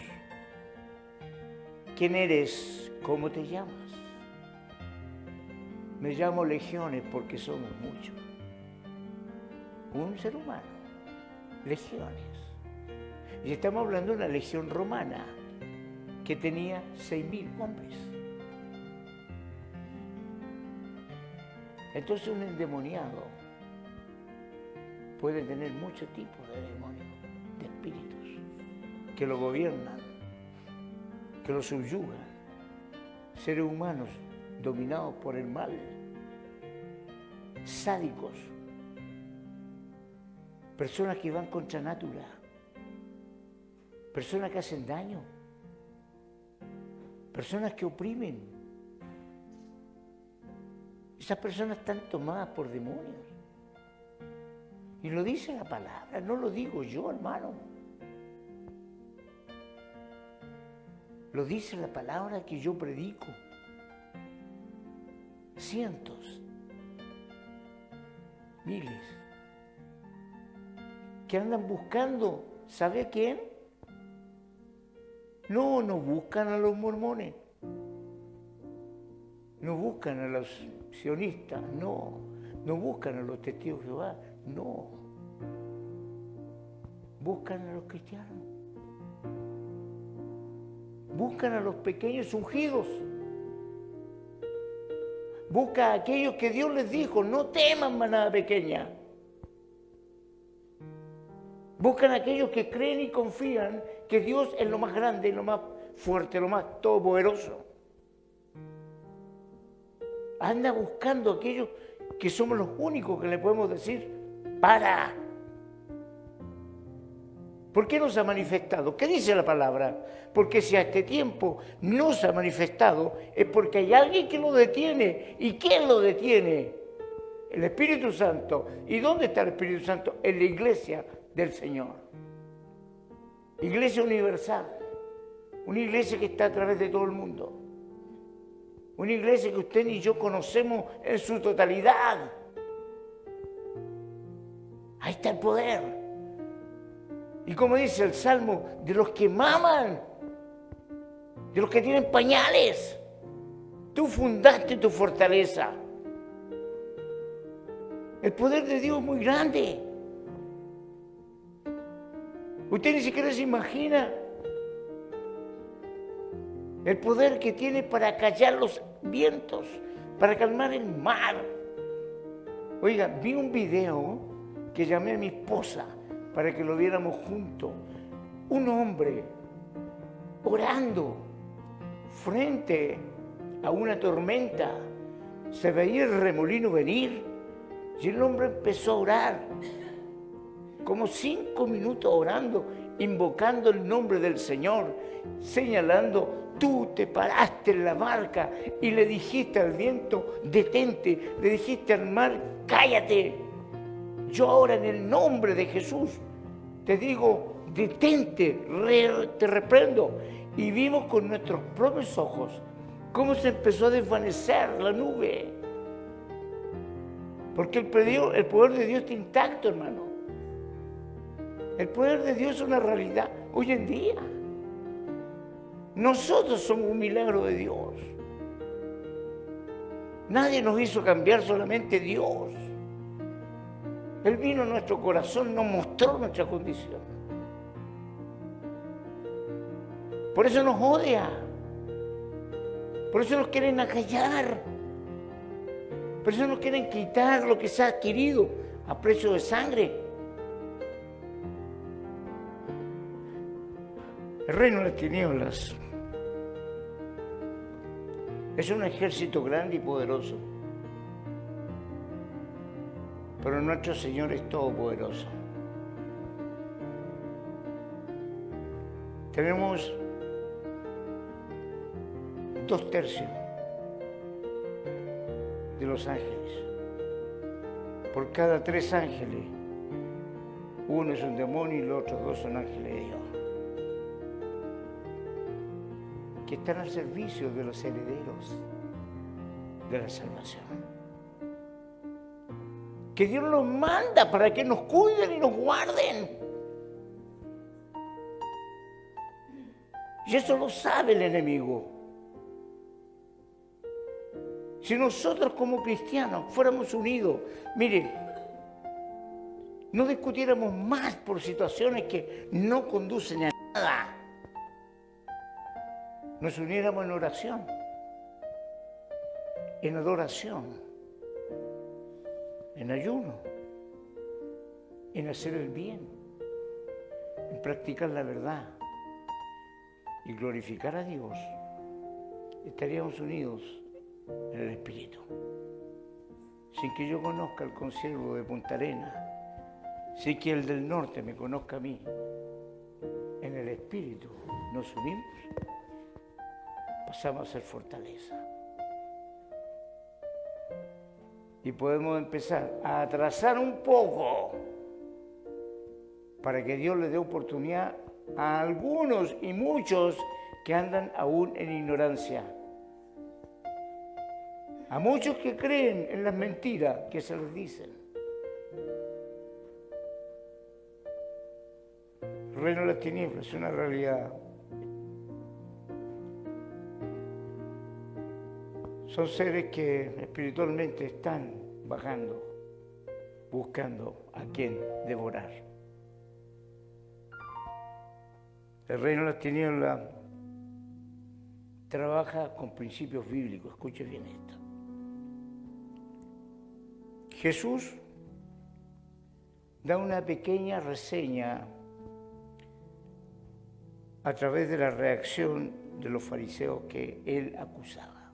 ¿quién eres? ¿Cómo te llamas? Me llamo Legiones porque somos muchos. Un ser humano, legiones. Y estamos hablando de una legión romana que tenía 6.000 hombres. Entonces un endemoniado puede tener muchos tipos de demonios, de espíritus, que lo gobiernan, que lo subyugan. Seres humanos dominados por el mal, sádicos, personas que van contra natura, personas que hacen daño, personas que oprimen. Esas personas están tomadas por demonios. Y lo dice la palabra, no lo digo yo, hermano. Lo dice la palabra que yo predico. Cientos, miles, que andan buscando, ¿sabe a quién? No buscan a los mormones, no buscan a los sionistas, no buscan a los testigos de Jehová, no, buscan a los cristianos, buscan a los pequeños ungidos. Busca a aquellos que Dios les dijo, no teman, manada pequeña. Buscan a aquellos que creen y confían que Dios es lo más grande, lo más fuerte, lo más todopoderoso. Anda buscando a aquellos que somos los únicos que le podemos decir, para. ¿Por qué no se ha manifestado? ¿Qué dice la palabra? Porque si a este tiempo no se ha manifestado, es porque hay alguien que lo detiene. ¿Y quién lo detiene? El Espíritu Santo. ¿Y dónde está el Espíritu Santo? En la iglesia del Señor. Iglesia universal. Una iglesia que está a través de todo el mundo. Una iglesia que usted y yo conocemos en su totalidad. Ahí está el poder. Y como dice el Salmo, de los que maman, de los que tienen pañales, tú fundaste tu fortaleza. El poder de Dios es muy grande. Usted ni siquiera se imagina el poder que tiene para callar los vientos, para calmar el mar. Oiga, vi un video que llamé a mi esposa para que lo viéramos juntos. Un hombre orando frente a una tormenta. Se veía el remolino venir y el hombre empezó a orar. Como 5 minutos orando, invocando el nombre del Señor, señalando, tú te paraste en la barca y le dijiste al viento, detente, le dijiste al mar, cállate. Yo ahora en el nombre de Jesús te digo, detente, te reprendo. Y vimos con nuestros propios ojos cómo se empezó a desvanecer la nube. Porque el poder de Dios está intacto, hermano. El poder de Dios es una realidad hoy en día. Nosotros somos un milagro de Dios. Nadie nos hizo cambiar, solamente Dios. Él vino a nuestro corazón, nos mostró nuestra condición. Por eso nos odia. Por eso nos quieren acallar. Por eso nos quieren quitar lo que se ha adquirido a precio de sangre. El reino de las tinieblas es un ejército grande y poderoso. Pero nuestro Señor es todopoderoso. Tenemos 2/3 de los ángeles. Por cada 3 ángeles, uno es un demonio y los otros 2 son ángeles de Dios, que están al servicio de los herederos de la salvación. Que Dios los manda para que nos cuiden y nos guarden. Y eso lo sabe el enemigo. Si nosotros como cristianos fuéramos unidos, miren, no discutiéramos más por situaciones que no conducen a nada. Nos uniéramos en oración, en adoración, en ayuno, en hacer el bien, en practicar la verdad y glorificar a Dios, estaríamos unidos en el Espíritu. Sin que yo conozca al consiervo de Punta Arenas, Si que el del norte me conozca a mí, en el espíritu nos unimos, pasamos a ser fortaleza. Y podemos empezar a atrasar un poco para que Dios le dé oportunidad a algunos y muchos que andan aún en ignorancia. A muchos que creen en las mentiras que se les dicen. El reino de las tinieblas es una realidad. Son seres que espiritualmente están bajando, buscando a quien devorar. El reino de las tinieblas trabaja con principios bíblicos. Escuche bien esto. Jesús da una pequeña reseña a través de la reacción de los fariseos que él acusaba.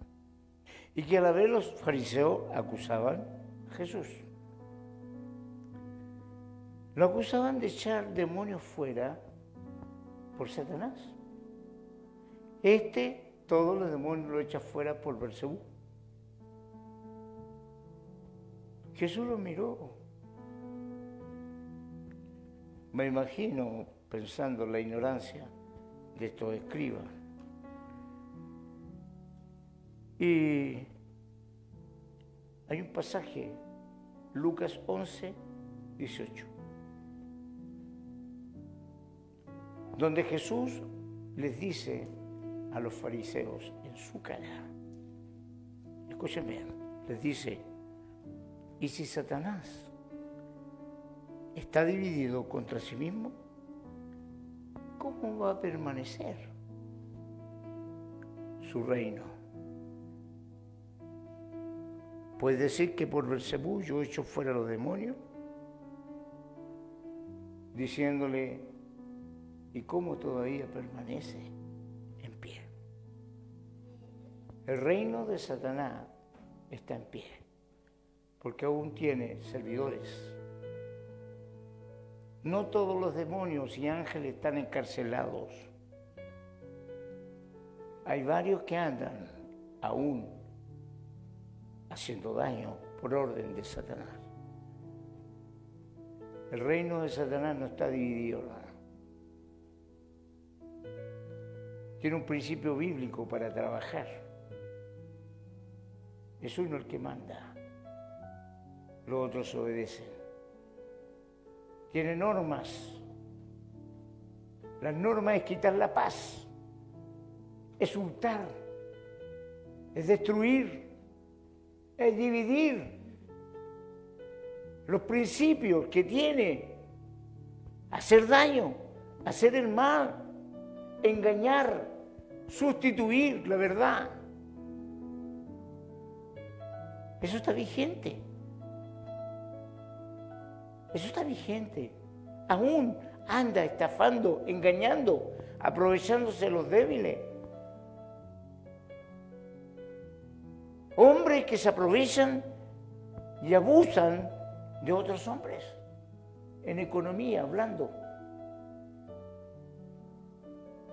Y que a la vez los fariseos acusaban a Jesús. Lo acusaban de echar demonios fuera por Satanás. Todos los demonios lo echa fuera por Beelzebú. Jesús lo miró. Me imagino pensando en la ignorancia de estos escribas. Y hay un pasaje, Lucas 11, 18, donde Jesús les dice a los fariseos en su cara, escuchen bien, les dice, ¿y si Satanás está dividido contra sí mismo? ¿Cómo va a permanecer su reino? ¿Puede decir que por Beelzebú yo echo fuera los demonios? Diciéndole, ¿y cómo todavía permanece en pie? El reino de Satanás está en pie, porque aún tiene servidores. No todos los demonios y ángeles están encarcelados. Hay varios que andan aún haciendo daño por orden de Satanás. El reino de Satanás no está dividido, hermano. Tiene un principio bíblico para trabajar. Es uno el que manda. Los otros obedecen. Tiene normas. La norma es quitar la paz. Es hurtar. Es destruir. Es dividir. Los principios que tiene. Hacer daño. Hacer el mal. Engañar. Sustituir la verdad. Eso está vigente. Eso está vigente. Aún anda estafando, engañando, aprovechándose de los débiles. Hombres que se aprovechan y abusan de otros hombres, en economía hablando.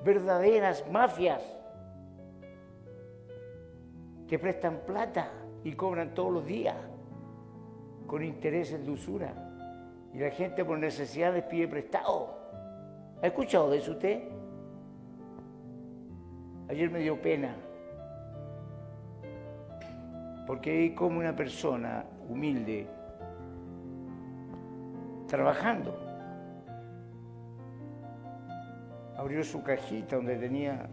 Verdaderas mafias que prestan plata y cobran todos los días con intereses de usura. Y la gente por necesidades pide prestado. ¿Ha escuchado de eso usted? Ayer me dio pena. Porque hay como una persona humilde trabajando. Abrió su cajita donde tenía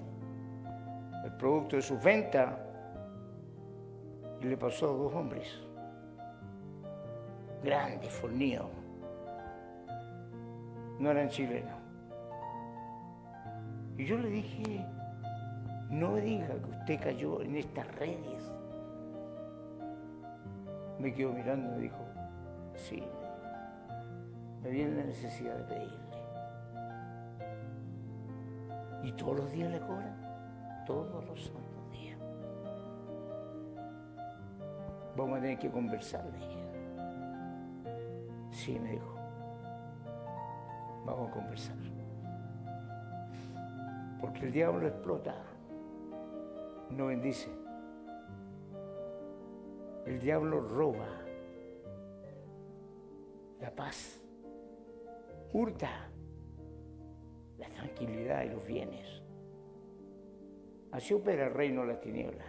el producto de sus ventas y le pasó a dos hombres. Grandes, fornidos. No eran chilenos. Y yo le dije, no me diga que usted cayó en estas redes. Me quedó mirando y me dijo, sí, me viene la necesidad de pedirle. ¿Y todos los días le cobran? Todos los santos días. Vamos a tener que conversar, le dije. Sí, me dijo. vamos a conversar. Porque el diablo explota, no bendice. El diablo roba la paz, hurta la tranquilidad y los bienes. Así opera el reino de las tinieblas.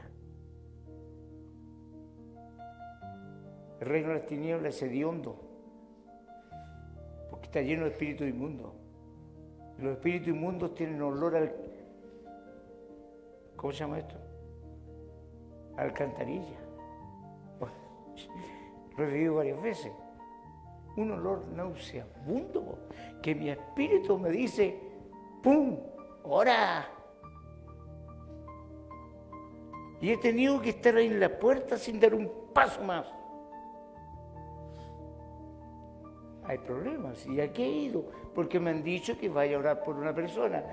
El reino de las tinieblas es hediondo, porque está lleno de espíritus inmundos. Y los espíritus inmundos tienen olor al... ¿Cómo se llama esto? Alcantarilla. Bueno, lo he vivido varias veces. Un olor nauseabundo que mi espíritu me dice, ¡pum! ¡Ora! Y he tenido que estar ahí en la puerta sin dar un paso más. Hay problemas. ¿Y a qué he ido? Porque me han dicho que vaya a orar por una persona.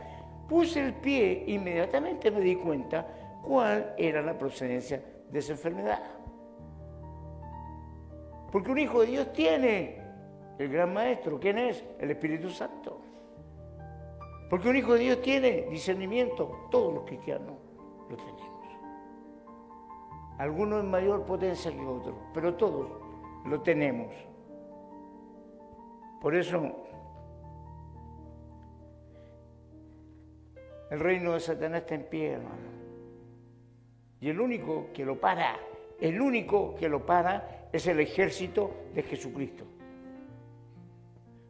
Puse el pie, inmediatamente me di cuenta cuál era la procedencia de esa enfermedad. Porque un hijo de Dios tiene el gran maestro. ¿Quién es? El Espíritu Santo. Porque un hijo de Dios tiene discernimiento. Todos los cristianos lo tenemos. Algunos en mayor potencia que otros, pero todos lo tenemos. Por eso, el reino de Satanás está en pie, hermano. Y el único que lo para es el ejército de Jesucristo.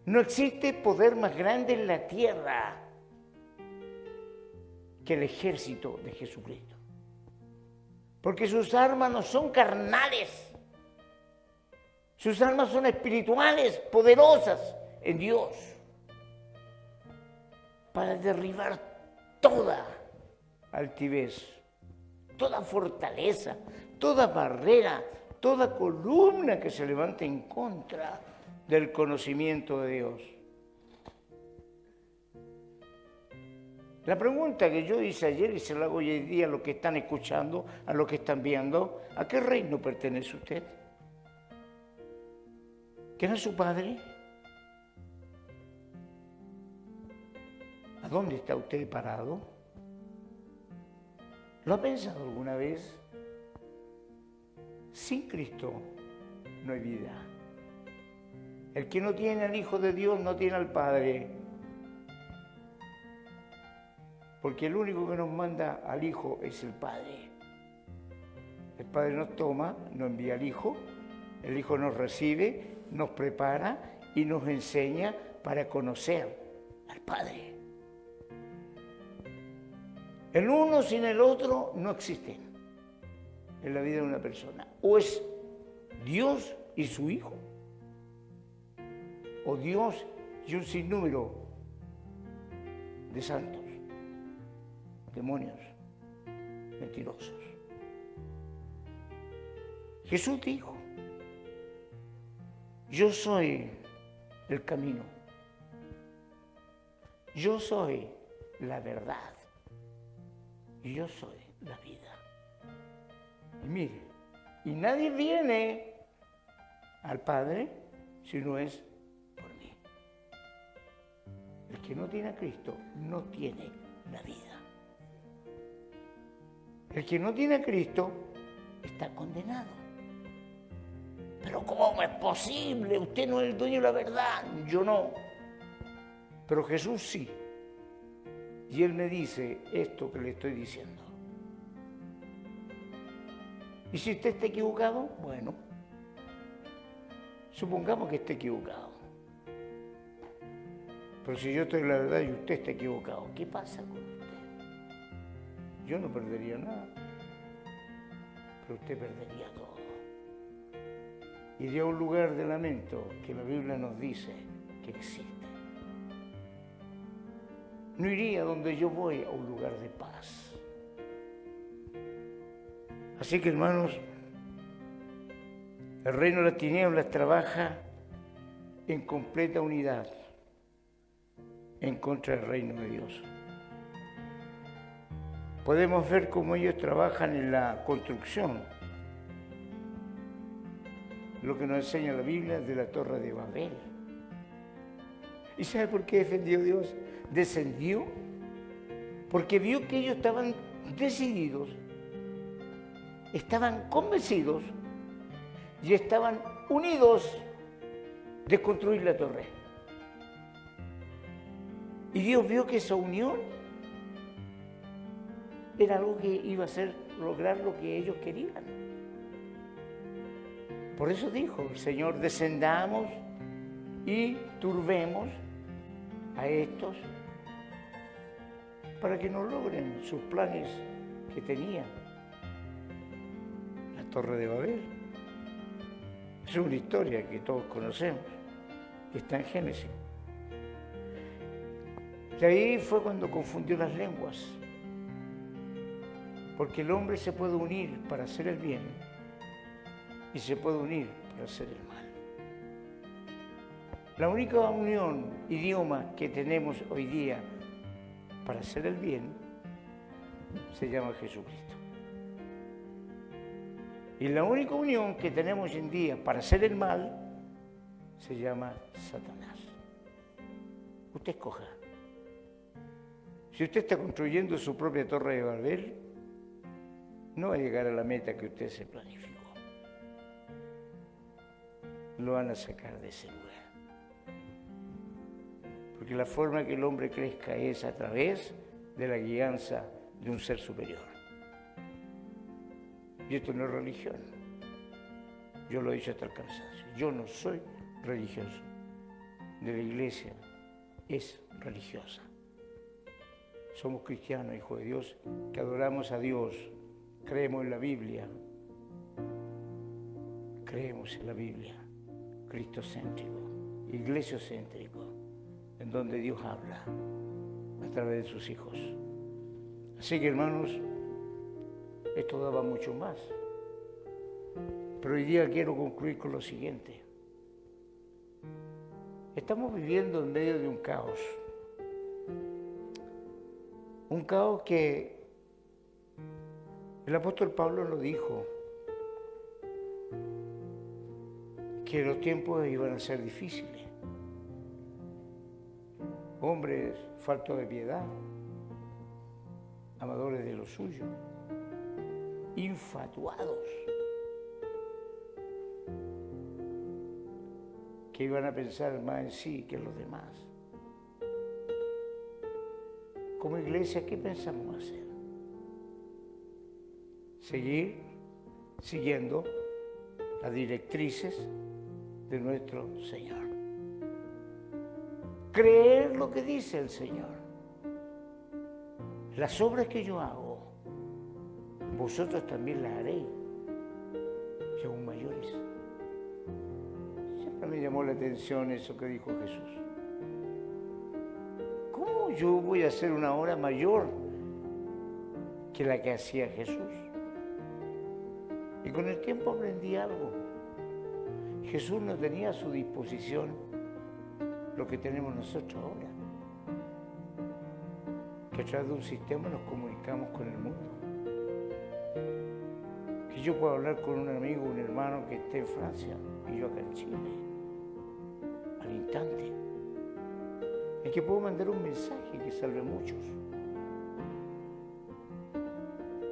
No existe poder más grande en la tierra que el ejército de Jesucristo. Porque sus armas no son carnales. Sus armas son espirituales, poderosas en Dios, para derribar toda altivez, toda fortaleza, toda barrera, toda columna que se levante en contra del conocimiento de Dios. La pregunta que yo hice ayer y se la hago hoy día a los que están escuchando, a los que están viendo, ¿a qué reino pertenece usted? ¿Quién es su padre? ¿A dónde está usted parado? ¿Lo ha pensado alguna vez? Sin Cristo no hay vida. El que no tiene al Hijo de Dios no tiene al Padre. Porque el único que nos manda al Hijo es el Padre. El Padre nos toma, nos envía al Hijo, el Hijo nos recibe, nos prepara y nos enseña para conocer al Padre. El uno sin el otro no existe en la vida de una persona. O es Dios y su Hijo, o Dios y un sinnúmero de santos, demonios, mentirosos. Jesús dijo: yo soy el camino, yo soy la verdad y yo soy la vida. Y mire, y nadie viene al Padre si no es por mí. El que no tiene a Cristo no tiene la vida. El que no tiene a Cristo está condenado. Pero ¿cómo es posible? Usted no es el dueño de la verdad. Yo no. Pero Jesús sí. Y Él me dice esto que le estoy diciendo. Y si usted está equivocado, bueno, supongamos que esté equivocado. Pero si yo estoy en la verdad y usted está equivocado, ¿qué pasa con usted? Yo no perdería nada, pero usted perdería todo. Iría a un lugar de lamento que la Biblia nos dice que existe. No iría donde yo voy, a un lugar de paz. Así que, hermanos, el reino de las tinieblas trabaja en completa unidad en contra del reino de Dios. Podemos ver cómo ellos trabajan en la construcción. Lo que nos enseña la Biblia de la Torre de Babel. ¿Y sabe por qué defendió Dios? Descendió porque vio que ellos estaban decididos, estaban convencidos y estaban unidos de construir la torre. Y Dios vio que esa unión era algo que iba a hacer lograr lo que ellos querían. Por eso dijo el Señor, descendamos y turbemos a estos para que no logren sus planes que tenían. La Torre de Babel es una historia que todos conocemos, que está en Génesis. Y ahí fue cuando confundió las lenguas, porque el hombre se puede unir para hacer el bien y se puede unir para hacer el mal. La única unión, idioma que tenemos hoy día para hacer el bien se llama Jesucristo. Y la única unión que tenemos hoy en día para hacer el mal se llama Satanás. Usted escoja. Si usted está construyendo su propia Torre de Babel, no va a llegar a la meta que usted se planificó. Lo van a sacar de ese lugar. Porque la forma que el hombre crezca es a través de la guianza de un ser superior. Y esto no es religión. Yo lo he dicho hasta el cansancio. Yo no soy religioso. De la iglesia es religiosa. Somos cristianos, hijos de Dios, que adoramos a Dios. Creemos en la Biblia. Creemos en la Biblia. Cristocéntrico, iglesiocéntrico, en donde Dios habla a través de sus hijos. Así que, hermanos, esto daba mucho más. Pero hoy día quiero concluir con lo siguiente. Estamos viviendo en medio de un caos. Un caos que el apóstol Pablo lo dijo, que los tiempos iban a ser difíciles. Hombres faltos de piedad, amadores de lo suyo, infatuados, que iban a pensar más en sí que en los demás. Como iglesia, ¿qué pensamos hacer? Seguir siguiendo las directrices de nuestro Señor. Creer lo que dice el Señor. Las obras que yo hago, vosotros también las haréis, y aún mayores. Siempre me llamó la atención eso que dijo Jesús. ¿Cómo yo voy a hacer una obra mayor que la que hacía Jesús? Y con el tiempo aprendí algo. Jesús no tenía a su disposición lo que tenemos nosotros ahora. Que a través de un sistema nos comunicamos con el mundo. Que yo puedo hablar con un amigo, un hermano que esté en Francia y yo acá en Chile. Al instante. Y que puedo mandar un mensaje que salve a muchos.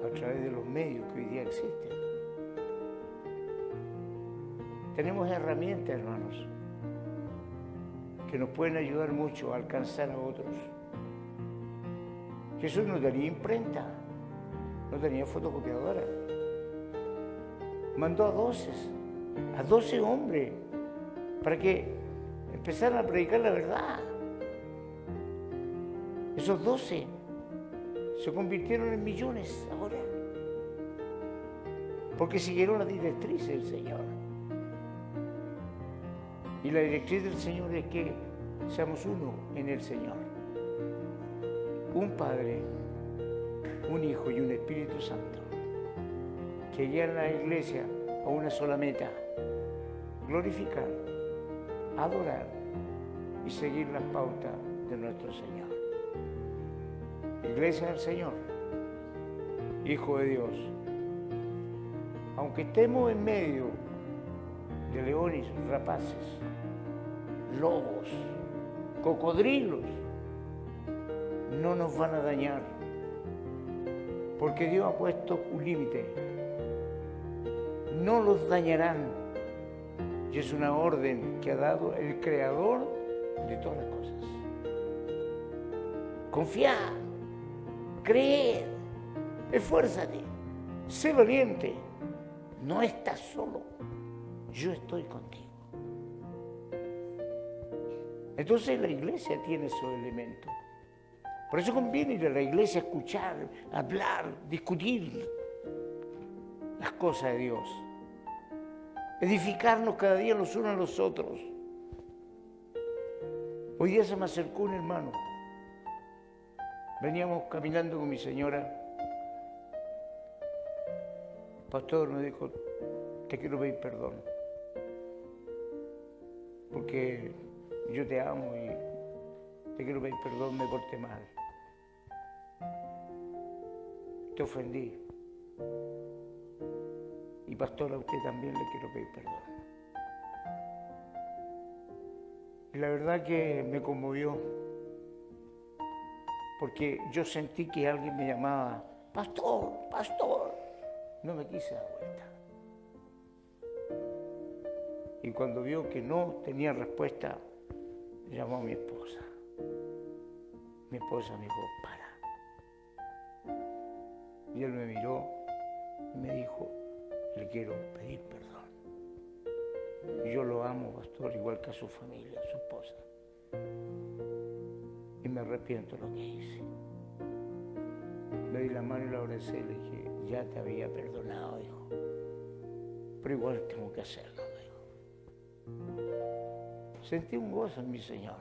A través de los medios que hoy día existen. Tenemos herramientas, hermanos, que nos pueden ayudar mucho a alcanzar a otros. Jesús no tenía imprenta, no tenía fotocopiadora. Mandó a 12 hombres, para que empezaran a predicar la verdad. Esos 12 se convirtieron en millones ahora, porque siguieron las directrices del Señor. Y la directriz del Señor es que seamos uno en el Señor. Un Padre, un Hijo y un Espíritu Santo, que guían a la iglesia a una sola meta: glorificar, adorar y seguir las pautas de nuestro Señor. Iglesia del Señor, Hijo de Dios, aunque estemos en medio de leones, rapaces, lobos, cocodrilos, no nos van a dañar, porque Dios ha puesto un límite. No los dañarán. Y es una orden que ha dado el Creador de todas las cosas. Confía, cree, esfuérzate, sé valiente. No estás solo, yo estoy contigo. Entonces la iglesia tiene esos elementos. Por eso conviene ir a la iglesia a escuchar, hablar, discutir las cosas de Dios. Edificarnos cada día los unos a los otros. Hoy día se me acercó un hermano. Veníamos caminando con mi señora. Pastor me dijo, te quiero pedir perdón. Porque yo te amo y te quiero pedir perdón, me porté mal. Te ofendí. Y pastor, a usted también le quiero pedir perdón. Y la verdad que me conmovió, porque yo sentí que alguien me llamaba, pastor, pastor. No me quise dar vuelta. Y cuando vio que no tenía respuesta, llamó a mi esposa. Mi esposa me dijo, para. Y él me miró y me dijo, le quiero pedir perdón. Yo lo amo, pastor, igual que a su familia, a su esposa. Y me arrepiento de lo que hice. Le di la mano y la abracé y le dije, ya te había perdonado, dijo. Pero igual tengo que hacerlo, dijo. Sentí un gozo en mi Señor.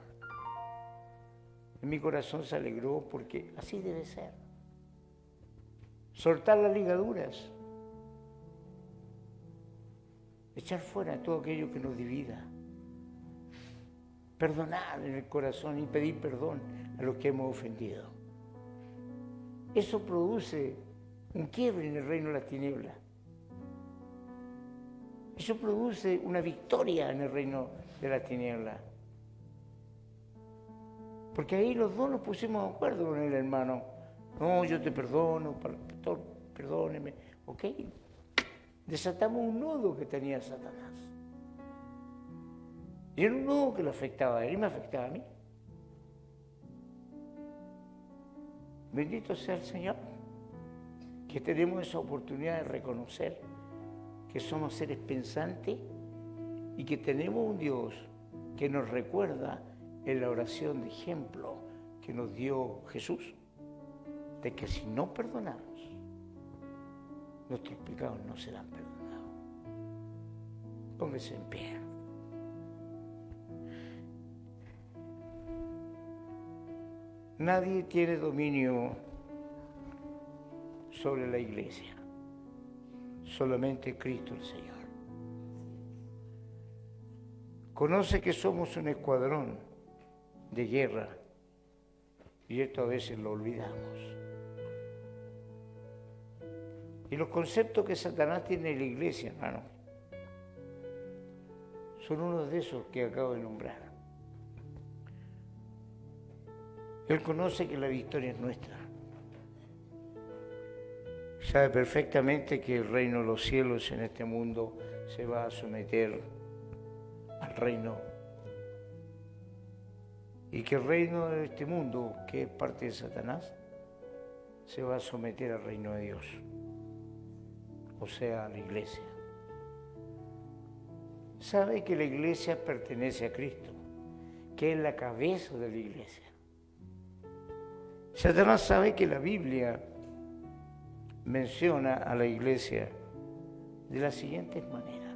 En mi corazón se alegró porque así debe ser. Soltar las ligaduras. Echar fuera todo aquello que nos divida. Perdonar en el corazón y pedir perdón a los que hemos ofendido. Eso produce un quiebre en el reino de las tinieblas. Eso produce una victoria en el reino de las tinieblas. Porque ahí los dos nos pusimos de acuerdo con el hermano. No, yo te perdono, pastor, perdóneme. Ok. Desatamos un nudo que tenía Satanás. Y era un nudo que lo afectaba a él y me afectaba a mí. Bendito sea el Señor, que tenemos esa oportunidad de reconocer que somos seres pensantes y que tenemos un Dios que nos recuerda en la oración de ejemplo que nos dio Jesús, de que si no perdonamos, nuestros pecados no serán perdonados. Póngase en pie. Nadie tiene dominio sobre la iglesia, solamente Cristo el Señor. Conoce que somos un escuadrón de guerra y esto a veces lo olvidamos. Y los conceptos que Satanás tiene en la iglesia, hermano, son unos de esos que acabo de nombrar. Él conoce que la victoria es nuestra. Sabe perfectamente que el reino de los cielos en este mundo se va a someter al reino. Y que el reino de este mundo, que es parte de Satanás, se va a someter al reino de Dios. O sea, a la iglesia. Sabe que la iglesia pertenece a Cristo, que es la cabeza de la iglesia. Satanás sabe que la Biblia menciona a la iglesia de la siguiente manera.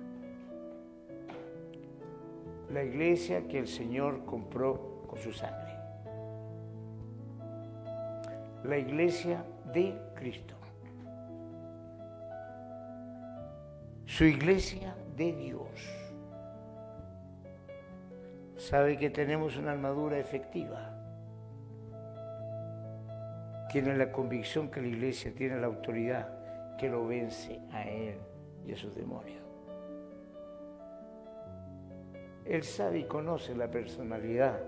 La iglesia que el Señor compró con su sangre. La iglesia de Cristo. Su iglesia de Dios. Sabe que tenemos una armadura efectiva. Tiene la convicción que la iglesia tiene la autoridad que lo vence a él y a sus demonios. Él sabe y conoce la personalidad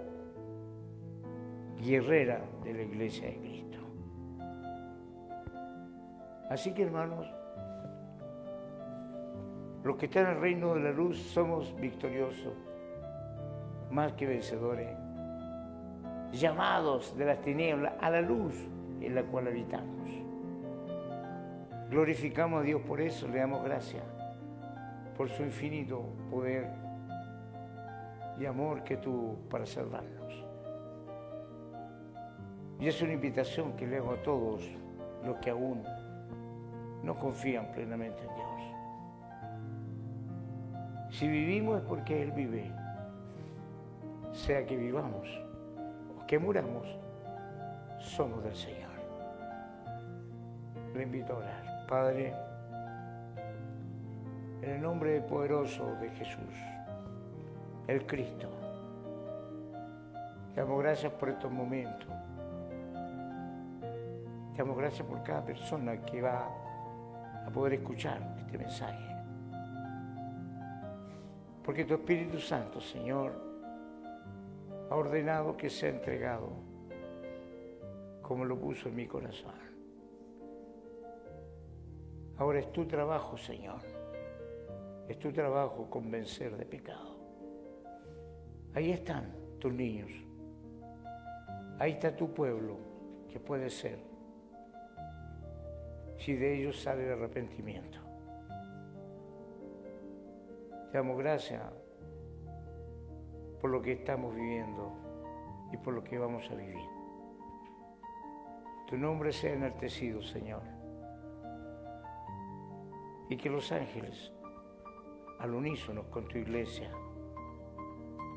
guerrera de la Iglesia de Cristo. Así que, hermanos, los que están en el reino de la luz somos victoriosos, más que vencedores, llamados de las tinieblas a la luz en la cual habitamos. Glorificamos a Dios por eso, le damos gracias por su infinito poder y amor que tuvo para salvarnos. Y es una invitación que le hago a todos los que aún no confían plenamente en Dios. Si vivimos es porque Él vive. Sea que vivamos o que muramos, somos del Señor. Le invito a orar. Padre, en el nombre poderoso de Jesús, el Cristo, te damos gracias por estos momentos. Te damos gracias por cada persona que va a poder escuchar este mensaje. Porque tu Espíritu Santo, Señor, ha ordenado que sea entregado como lo puso en mi corazón. Ahora es tu trabajo, Señor. Es tu trabajo convencer de pecado. Ahí están tus niños. Ahí está tu pueblo, que puede ser, si de ellos sale el arrepentimiento. Te damos gracias por lo que estamos viviendo y por lo que vamos a vivir. Tu nombre sea enaltecido, Señor. Y que los ángeles, al unísono con tu iglesia,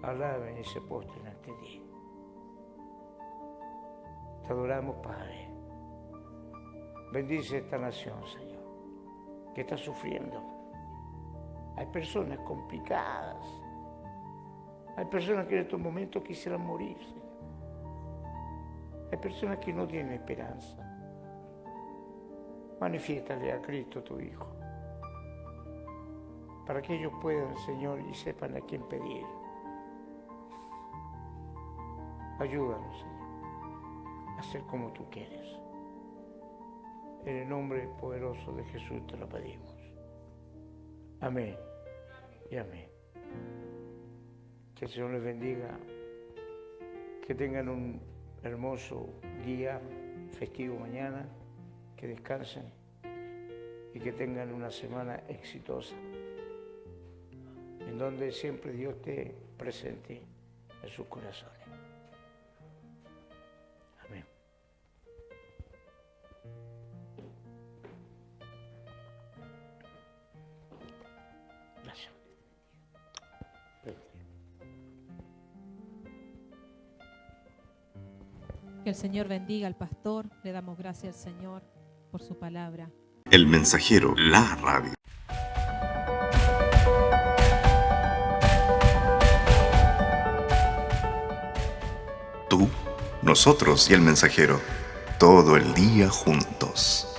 alaben y se postren ante ti. Te adoramos, Padre. Bendice esta nación, Señor, que está sufriendo. Hay personas complicadas. Hay personas que en estos momentos quisieran morir, Señor. Hay personas que no tienen esperanza. Manifiéstale a Cristo, tu Hijo, para que ellos puedan, Señor, y sepan a quién pedir. Ayúdanos, Señor, a ser como tú quieres. En el nombre poderoso de Jesús te lo pedimos. Amén y amén. Que el Señor les bendiga. Que tengan un hermoso día festivo mañana. Que descansen y que tengan una semana exitosa, en donde siempre Dios esté presente en sus corazones. Amén. Gracias. Que el Señor bendiga al pastor. Le damos gracias al Señor por su palabra. El Mensajero, la radio. Tú, nosotros y el Mensajero, todo el día juntos.